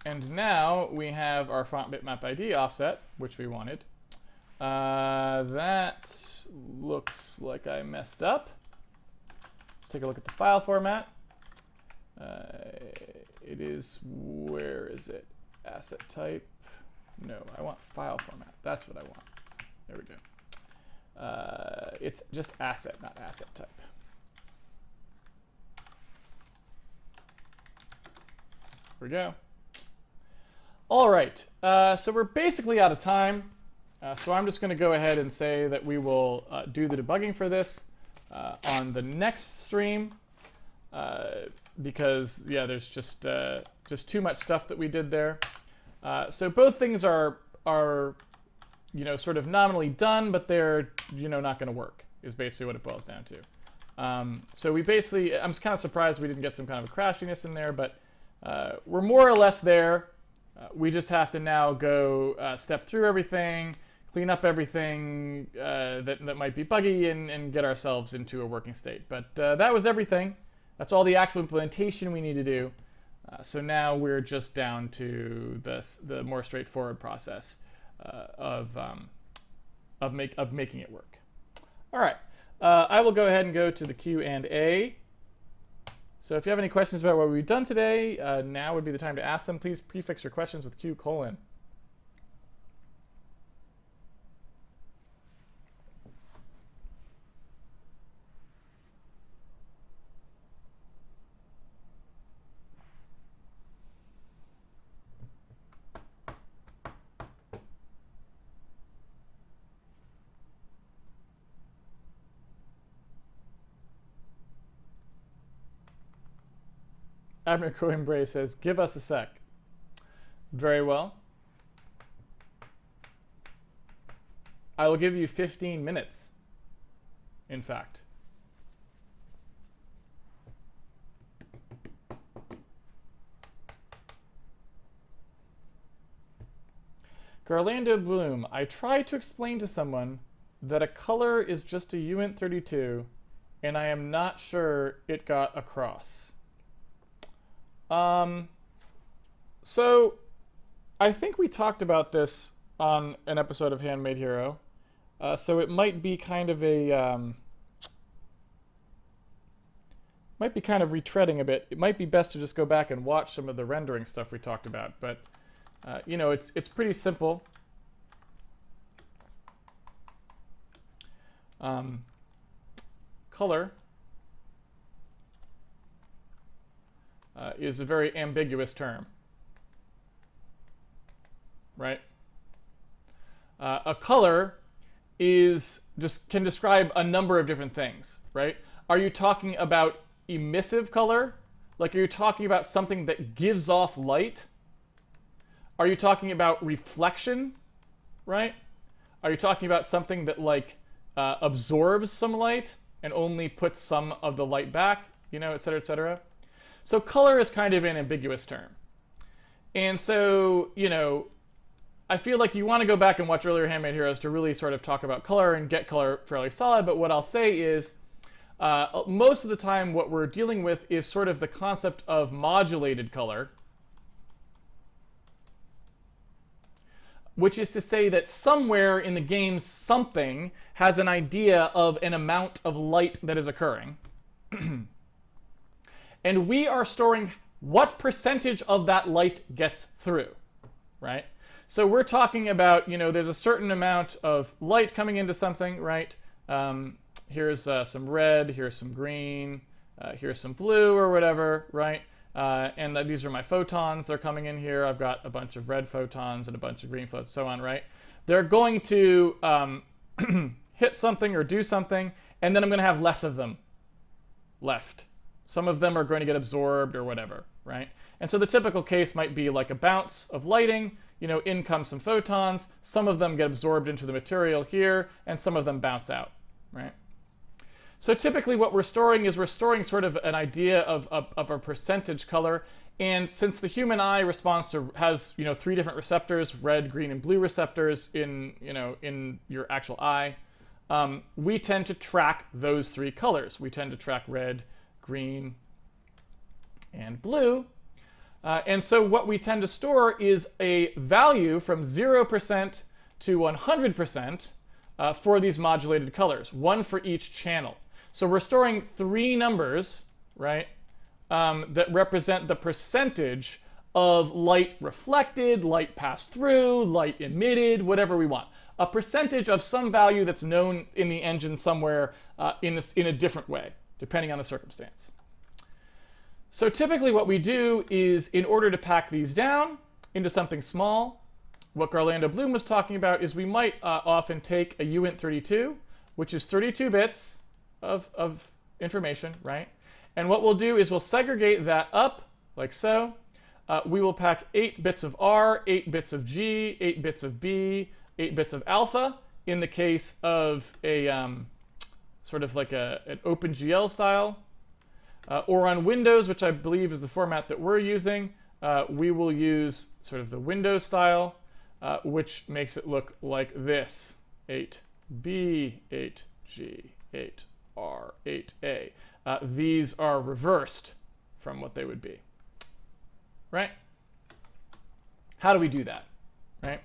And now we have our font bitmap ID offset, which we wanted. That looks like I messed up. Let's take a look at the file format. It is, where is it? Asset type. No, I want file format. That's what I want. There we go. It's just asset, not asset type. There we go. All right, so we're basically out of time. So I'm just going to go ahead and say that we will do the debugging for this on the next stream, because yeah, there's just too much stuff that we did there. So both things are sort of nominally done, but they're not going to work, is basically what it boils down to. So we basically, I'm kind of surprised we didn't get some kind of a crashiness in there, but we're more or less there. We just have to now go step through everything, clean up everything that might be buggy, and get ourselves into a working state. But that was everything. That's all the actual implementation we need to do. So now we're just down to the more straightforward process of making it work. All right, I will go ahead and go to the Q&A. So if you have any questions about what we've done today, now would be the time to ask them. Please prefix your questions with Q:. Admiral Coimbray says, give us a sec. Very well. I will give you 15 minutes, in fact. Garlando Bloom, I tried to explain to someone that a color is just a uint32, and I am not sure it got across. So I think we talked about this on an episode of Handmade Hero. So it might be kind of retreading a bit. It might be best to just go back and watch some of the rendering stuff we talked about. But it's pretty simple. Color is a very ambiguous term, right? A color can describe a number of different things, right? Are you talking about emissive color? Like, are you talking about something that gives off light? Are you talking about reflection, right? Are you talking about something that absorbs some light and only puts some of the light back, et cetera, et cetera? So color is kind of an ambiguous term. And so, I feel like you want to go back and watch earlier Handmade Heroes to really sort of talk about color and get color fairly solid. But what I'll say is, most of the time what we're dealing with is sort of the concept of modulated color. which is to say that somewhere in the game something has an idea of an amount of light that is occurring. And we are storing what percentage of that light gets through, right? So we're talking about, there's a certain amount of light coming into something, right? Here's some red, here's some green, here's some blue or whatever, right? And these are my photons. They're coming in here. I've got a bunch of red photons and a bunch of green photons, so on, right? They're going to hit something or do something, and then I'm going to have less of them left. Some of them are going to get absorbed or whatever, right? And so the typical case might be like a bounce of lighting. In come some photons. Some of them get absorbed into the material here, and some of them bounce out, right? So typically what we're storing is sort of an idea of a percentage color. And since the human eye has 3 different receptors, red, green, and blue receptors in your actual eye, we tend to track those 3 colors. We tend to track red, green, and blue. And so what we tend to store is a value from 0% to 100% for these modulated colors, 1 for each channel. So we're storing 3 numbers, right, that represent the percentage of light reflected, light passed through, light emitted, whatever we want. A percentage of some value that's known in the engine somewhere in a different way, depending on the circumstance. So typically what we do is, in order to pack these down into something small, what Garlando Bloom was talking about is we might often take a uint32, which is 32 bits of information, right? And what we'll do is we'll segregate that up like so. We will pack 8 bits of R, 8 bits of G, 8 bits of B, 8 bits of alpha in the case of a sort of like an OpenGL style. Or on Windows, which I believe is the format that we're using, we will use sort of the Windows style, which makes it look like this: 8B, 8G, 8R, 8A. These are reversed from what they would be, right? How do we do that, right?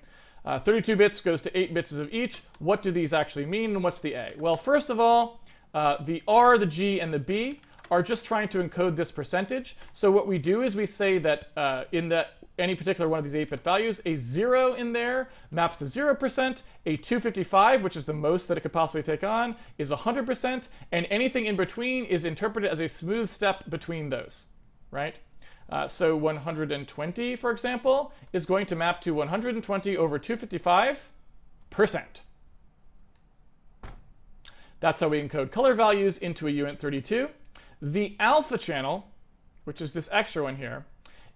32 bits goes to 8 bits of each. What do these actually mean, and what's the A? Well, first of all, the R, the G, and the B are just trying to encode this percentage. So what we do is we say that any particular one of these 8-bit values, a 0 in there maps to 0%, a 255, which is the most that it could possibly take on, is 100%, and anything in between is interpreted as a smooth step between those, right? So 120, for example, is going to map to 120 over 255%. That's how we encode color values into a uint32. The alpha channel, which is this extra one here,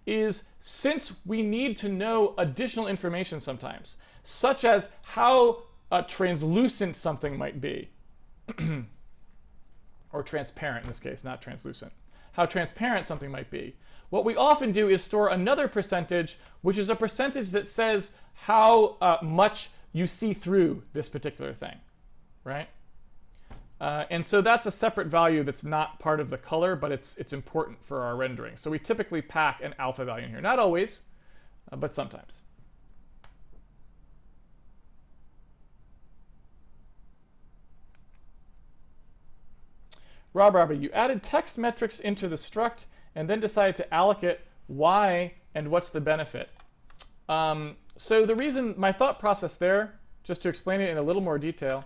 is since we need to know additional information sometimes, such as how translucent something might be, or transparent in this case, not translucent, how transparent something might be. What we often do is store another percentage, which is a percentage that says how much you see through this particular thing, right? And so that's a separate value that's not part of the color, but it's important for our rendering. So we typically pack an alpha value in here. Not always, but sometimes. Robbie, you added text metrics into the struct and then decided to allocate. Why and what's the benefit? So the reason, my thought process there, just to explain it in a little more detail,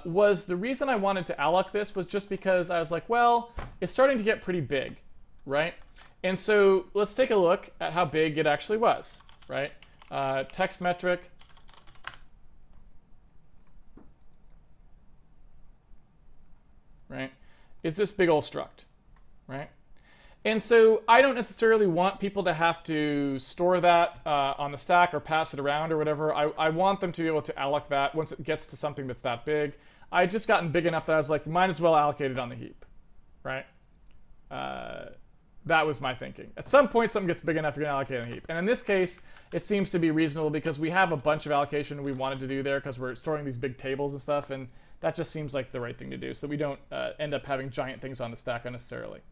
was the reason I wanted to alloc this was just because I was like, well, it's starting to get pretty big, right? And so let's take a look at how big it actually was, right? Text metric. Right? Is this big old struct, right? And so I don't necessarily want people to have to store that on the stack or pass it around or whatever. I want them to be able to alloc that once it gets to something that's that big. I had just gotten big enough that I was like, might as well allocate it on the heap, right? That was my thinking. At some point, something gets big enough, you're going to allocate on the heap. And in this case, it seems to be reasonable because we have a bunch of allocation we wanted to do there because we're storing these big tables and stuff, and that just seems like the right thing to do so that we don't end up having giant things on the stack unnecessarily.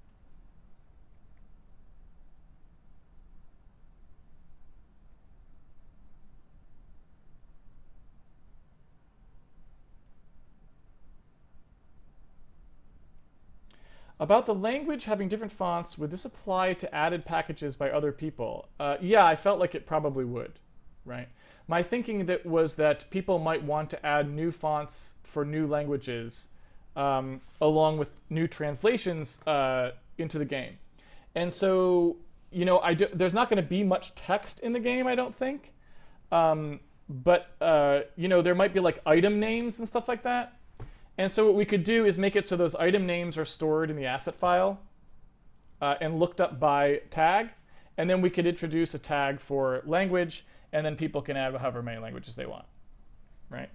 About the language having different fonts, would this apply to added packages by other people? Yeah, I felt like it probably would, right? My thinking was that people might want to add new fonts for new languages along with new translations into the game. And so, you know, there's not going to be much text in the game, I don't think. But, you know, there might be like item names and stuff like that. And so what we could do is make it so those item names are stored in the asset file and looked up by tag. And then we could introduce a tag for language, and then people can add however many languages they want, right?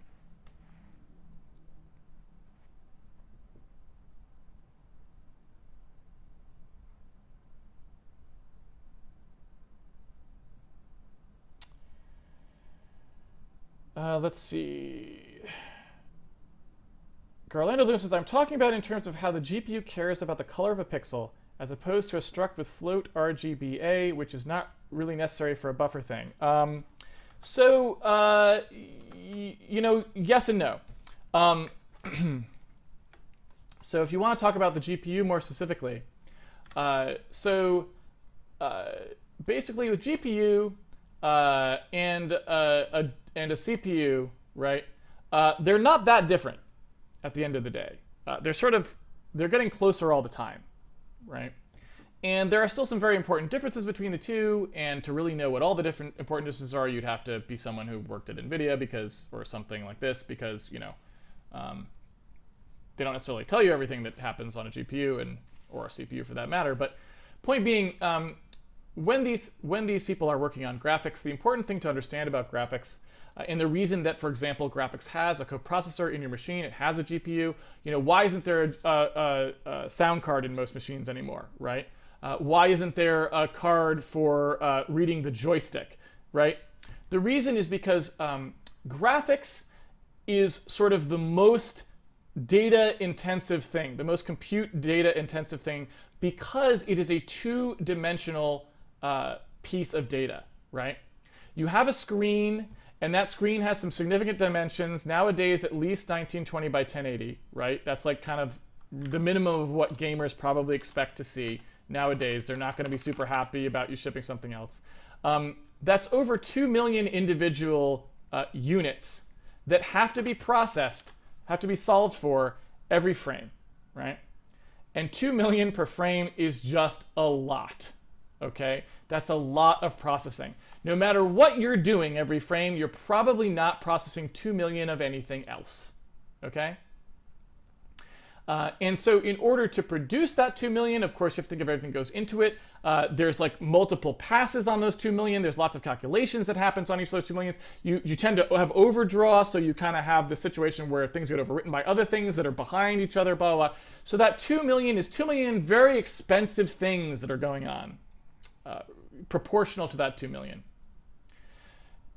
Let's see. Garlando Bloom says, I'm talking about in terms of how the GPU cares about the color of a pixel as opposed to a struct with float RGBA, which is not really necessary for a buffer thing. You know, yes and no. So if you want to talk about the GPU more specifically, basically with GPU and a CPU, right, they're not that different at the end of the day. They're getting closer all the time, right? And there are still some very important differences between the two, and to really know what all the different important differences are, you'd have to be someone who worked at NVIDIA or something like this, because, you know, they don't necessarily tell you everything that happens on a GPU or a CPU for that matter. But point being, when these people are working on graphics, the important thing to understand about graphics, and the reason that, for example, graphics has a coprocessor in your machine, it has a GPU, you know, why isn't there a sound card in most machines anymore, right? Why isn't there a card for reading the joystick, right? The reason is because graphics is sort of the most data-intensive thing, the most compute data-intensive thing, because it is a two-dimensional piece of data, right? You have a screen, and that screen has some significant dimensions, nowadays at least 1920 by 1080, right? That's like kind of the minimum of what gamers probably expect to see nowadays. They're not going to be super happy about you shipping something else. That's over 2 million individual units that have to be processed, have to be solved for every frame, right? And 2 million per frame is just a lot, okay? That's a lot of processing. No matter what you're doing every frame, you're probably not processing 2 million of anything else, okay? And so in order to produce that 2 million, of course, you have to think of everything that goes into it. There's like multiple passes on those 2 million. There's lots of calculations that happens on each of those 2 millions. You tend to have overdraw, so you kind of have the situation where things get overwritten by other things that are behind each other, blah, blah, blah. So that 2 million is 2 million very expensive things that are going on, proportional to that 2 million.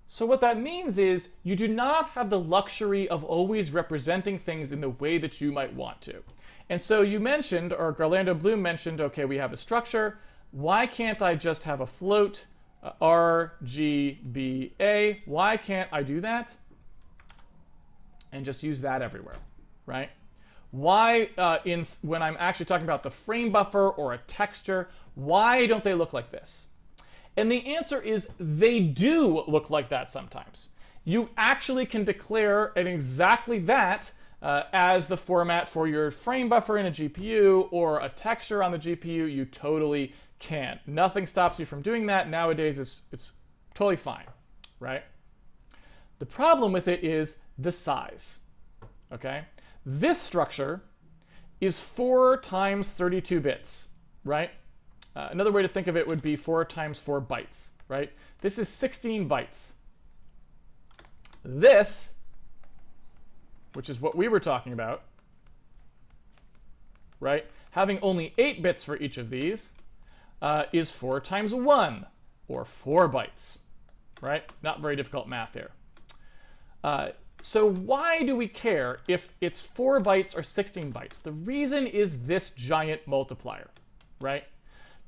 So what that means is you do not have the luxury of always representing things in the way that you might want to. And so you mentioned, or Garlando Bloom mentioned, okay, we have a structure. Why can't I just have a float, RGBA? Why can't I do that? And just use that everywhere, right? Why, when I'm actually talking about the frame buffer or a texture, why don't they look like this? And the answer is they do look like that sometimes. You actually can declare exactly that as the format for your frame buffer in a GPU or a texture on the GPU. You totally can. Nothing stops you from doing that. Nowadays, it's totally fine, right? The problem with it is the size, okay? This structure is 4 times 32 bits, right? Another way to think of it would be 4 times 4 bytes, right? This is 16 bytes. This, which is what we were talking about, right? Having only 8 bits for each of these is 4 times 1, or 4 bytes, right? Not very difficult math here. So why do we care if it's 4 bytes or 16 bytes? The reason is this giant multiplier, right?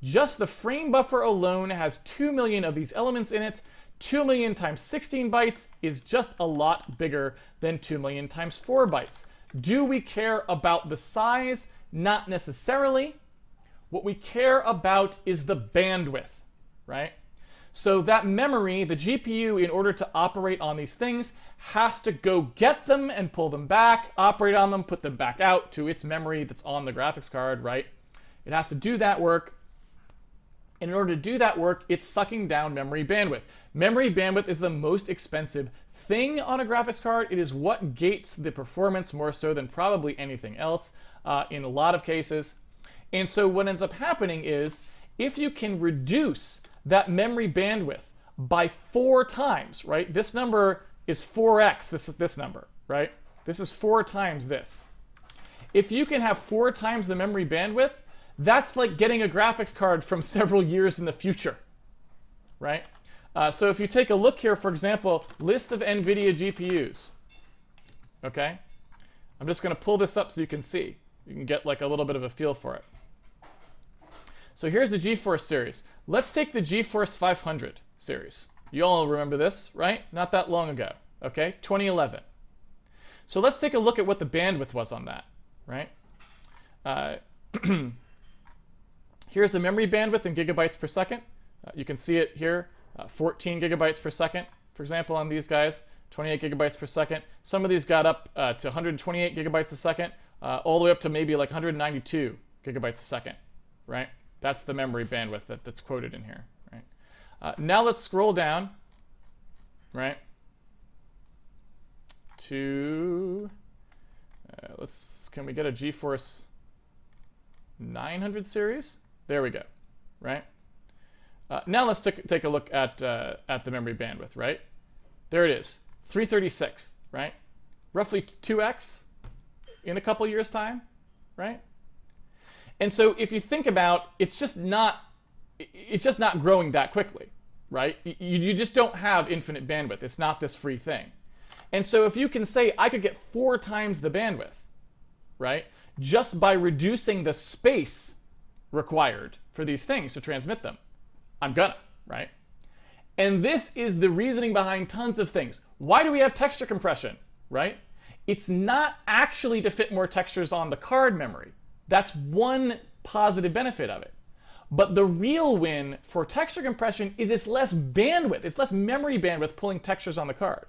Just the frame buffer alone has 2 million of these elements in it. 2 million times 16 bytes is just a lot bigger than 2 million times 4 bytes. Do we care about the size? Not necessarily. What we care about is the bandwidth, right? So that memory, the GPU, in order to operate on these things, has to go get them and pull them back, operate on them, put them back out to its memory that's on the graphics card, right? It has to do that work. And in order to do that work, it's sucking down memory bandwidth. Memory bandwidth is the most expensive thing on a graphics card. It is what gates the performance more so than probably anything else in a lot of cases. And so what ends up happening is if you can reduce that memory bandwidth by 4 times, right? This number is 4x this number, right? This is 4 times this. If you can have 4 times the memory bandwidth, that's like getting a graphics card from several years in the future, right? So if you take a look here, for example, list of NVIDIA GPUs, okay? I'm just going to pull this up so you can see. You can get like a little bit of a feel for it. So here's the GeForce series. Let's take the GeForce 500 series. You all remember this, right? Not that long ago, okay? 2011. So let's take a look at what the bandwidth was on that, right? Here's the memory bandwidth in gigabytes per second. You can see it here, 14 gigabytes per second, for example, on these guys, 28 gigabytes per second. Some of these got up to 128 gigabytes a second, all the way up to maybe like 192 gigabytes a second, right? That's the memory bandwidth that's quoted in here, right? Now let's scroll down, right, to, can we get a GeForce 900 series? There we go, right? Now let's take a look at the memory bandwidth, right? There it is, 336, right? Roughly 2x in a couple years' time, right? And so if you think about, it's just not growing that quickly, right? You just don't have infinite bandwidth. It's not this free thing. And so if you can say, I could get 4 times the bandwidth, right? Just by reducing the space required for these things to transmit them, I'm gonna, right? And this is the reasoning behind tons of things. Why do we have texture compression, right? It's not actually to fit more textures on the card memory. That's one positive benefit of it. But the real win for texture compression is it's less bandwidth. It's less memory bandwidth pulling textures on the card.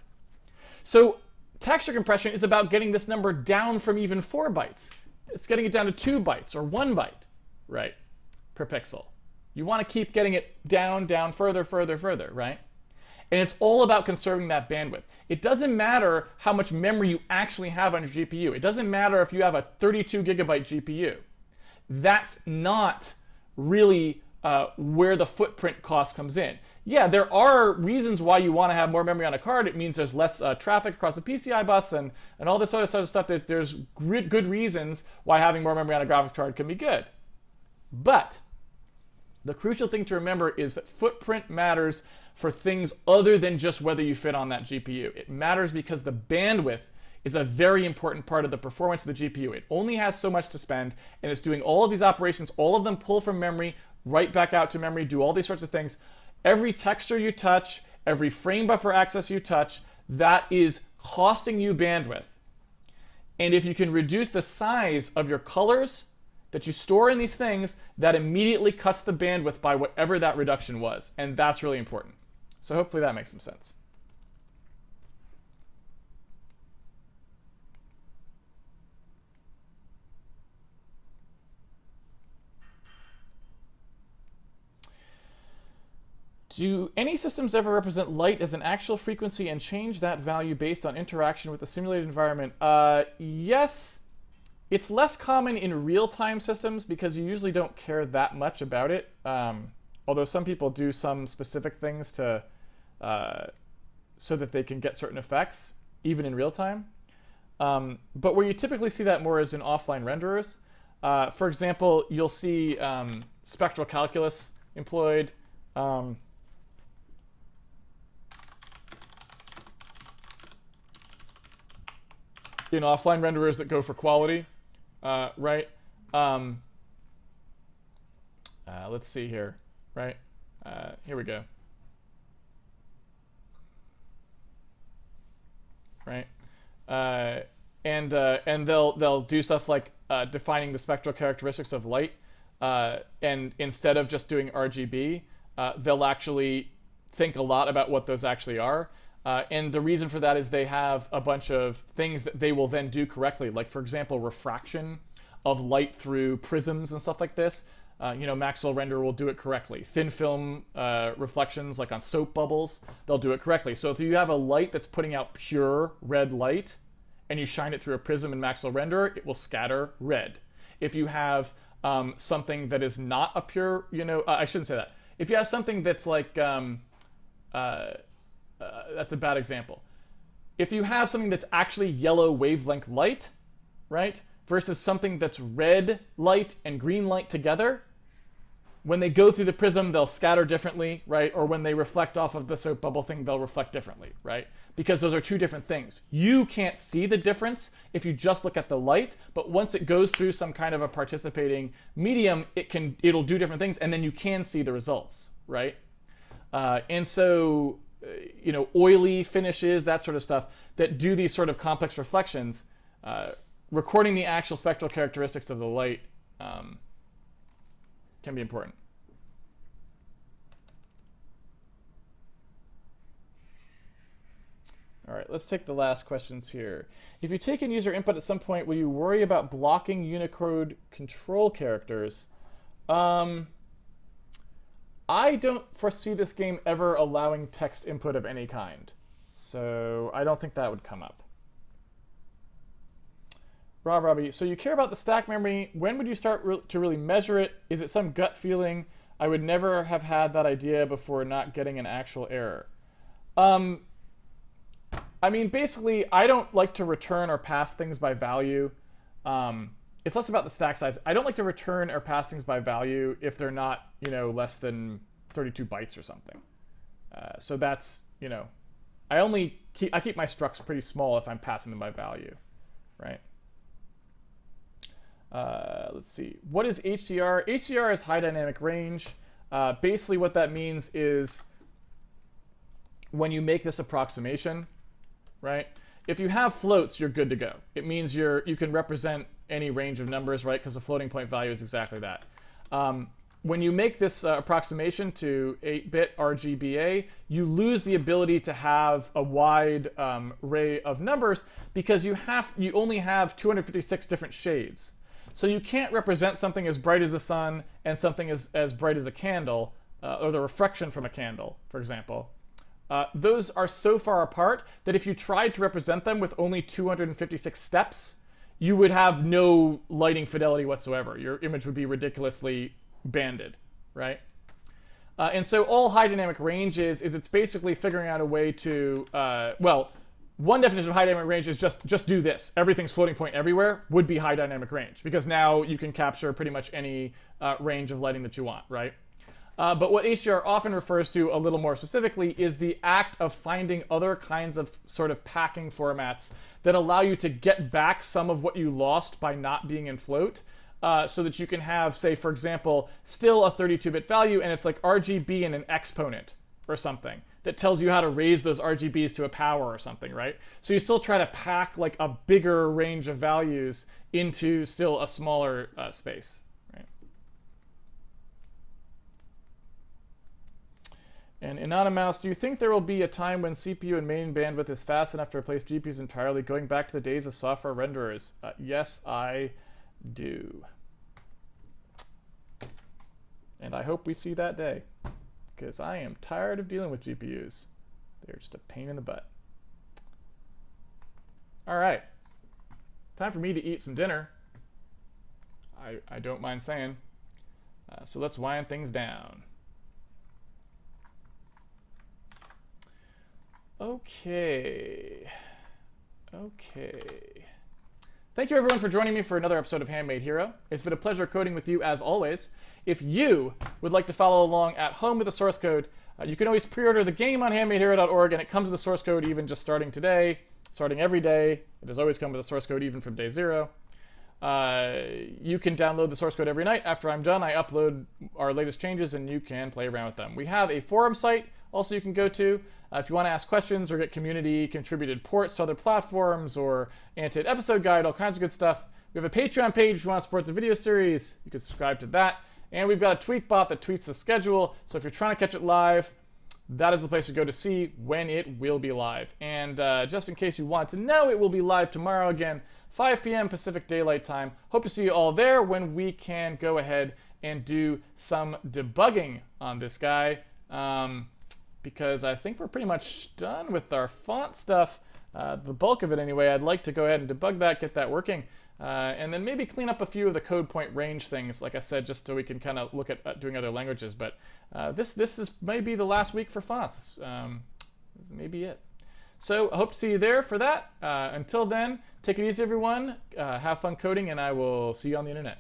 So texture compression is about getting this number down from even 4 bytes. It's getting it down to 2 bytes or 1 byte, right, per pixel. You want to keep getting it down, further, right? And it's all about conserving that bandwidth. It doesn't matter how much memory you actually have on your GPU. It doesn't matter if you have a 32 gigabyte GPU. That's not really where the footprint cost comes in. Yeah, there are reasons why you want to have more memory on a card. It means there's less traffic across the PCI bus and all this other sort of stuff. There's good reasons why having more memory on a graphics card can be good. But the crucial thing to remember is that footprint matters for things other than just whether you fit on that GPU. It matters because the bandwidth is a very important part of the performance of the GPU. It only has so much to spend, and it's doing all of these operations, all of them pull from memory, right back out to memory, do all these sorts of things. Every texture you touch, every frame buffer access you touch, that is costing you bandwidth. And if you can reduce the size of your colors that you store in these things, that immediately cuts the bandwidth by whatever that reduction was. And that's really important. So hopefully that makes some sense. Do any systems ever represent light as an actual frequency and change that value based on interaction with the simulated environment? Yes. It's less common in real-time systems because you usually don't care that much about it. Although some people do some specific things to so that they can get certain effects, even in real time. But where you typically see that more is in offline renderers. For example, you'll see spectral calculus employed. In offline renderers that go for quality, right? Let's see here, right? Here we go. Right, and they'll do stuff like defining the spectral characteristics of light, and instead of just doing RGB, they'll actually think a lot about what those actually are. And the reason for that is they have a bunch of things that they will then do correctly. Like, for example, refraction of light through prisms and stuff like this. Maxwell Render will do it correctly. Thin film reflections, like on soap bubbles, they'll do it correctly. So if you have a light that's putting out pure red light and you shine it through a prism in Maxwell Render, it will scatter red. If you have something that is not a pure, I shouldn't say that. If you have something that's like, that's a bad example. If you have something that's actually yellow wavelength light, right, versus something that's red light and green light together, when they go through the prism, they'll scatter differently, right? Or when they reflect off of the soap bubble thing, they'll reflect differently, right? Because those are two different things. You can't see the difference if you just look at the light, but once it goes through some kind of a participating medium, it'll do different things, and then you can see the results, right? And so, oily finishes, that sort of stuff, that do these sort of complex reflections, recording the actual spectral characteristics of the light can be important. All right, let's take the last questions here. If you take in user input at some point, will you worry about blocking Unicode control characters? I don't foresee this game ever allowing text input of any kind, so I don't think that would come up. Robbie, so you care about the stack memory. When would you start to really measure it? Is it some gut feeling? I would never have had that idea before not getting an actual error. Basically, I don't like to return or pass things by value. It's less about the stack size. I don't like to return or pass things by value if they're not, less than 32 bytes or something. So that's, I keep my structs pretty small if I'm passing them by value, right? Let's see. What is HDR? HDR is high dynamic range. Basically what that means is when you make this approximation, right? If you have floats, you're good to go. It means you can represent any range of numbers, right? Because a floating point value is exactly that. When you make this approximation to 8-bit RGBA, you lose the ability to have a wide array of numbers because you only have 256 different shades. So you can't represent something as bright as the sun and something as bright as a candle, or the reflection from a candle, for example. Those are so far apart that if you tried to represent them with only 256 steps, you would have no lighting fidelity whatsoever. Your image would be ridiculously banded, right? And so all high dynamic range is it's basically figuring out a way to, one definition of high dynamic range is just do this. Everything's floating point everywhere would be high dynamic range, because now you can capture pretty much any range of lighting that you want, right? But what HDR often refers to a little more specifically is the act of finding other kinds of sort of packing formats that allow you to get back some of what you lost by not being in float, so that you can have, say, for example, still a 32-bit value, and it's like RGB and an exponent or something that tells you how to raise those RGBs to a power or something, right? So you still try to pack like a bigger range of values into still a smaller space, right? And Anonymous, do you think there will be a time when CPU and main bandwidth is fast enough to replace GPUs entirely, going back to the days of software renderers? Yes, I do. And I hope we see that day, because I am tired of dealing with GPUs. They're just a pain in the butt. All right, time for me to eat some dinner. I don't mind saying. So let's wind things down. Okay. Thank you everyone for joining me for another episode of Handmade Hero. It's been a pleasure coding with you as always. If you would like to follow along at home with the source code, you can always pre-order the game on handmadehero.org, and it comes with the source code even just starting today, starting every day. It has always come with a source code even from day 0. You can download the source code every night. After I'm done, I upload our latest changes and you can play around with them. We have a forum site also you can go to if you want to ask questions or get community contributed ports to other platforms or annotated episode guide, all kinds of good stuff. We have a Patreon page if you want to support the video series. You can subscribe to that. And we've got a tweet bot that tweets the schedule. So if you're trying to catch it live, that is the place to go to see when it will be live. And just in case you want to know, it will be live tomorrow again, 5 p.m. Pacific Daylight Time. Hope to see you all there when we can go ahead and do some debugging on this guy. Because I think we're pretty much done with our font stuff. The bulk of it anyway. I'd like to go ahead and debug that, get that working. And then maybe clean up a few of the code point range things, like I said, just so we can kind of look at doing other languages. But this is maybe the last week for fonts. Maybe it. So I hope to see you there for that. Until then, take it easy, everyone. Have fun coding, and I will see you on the internet.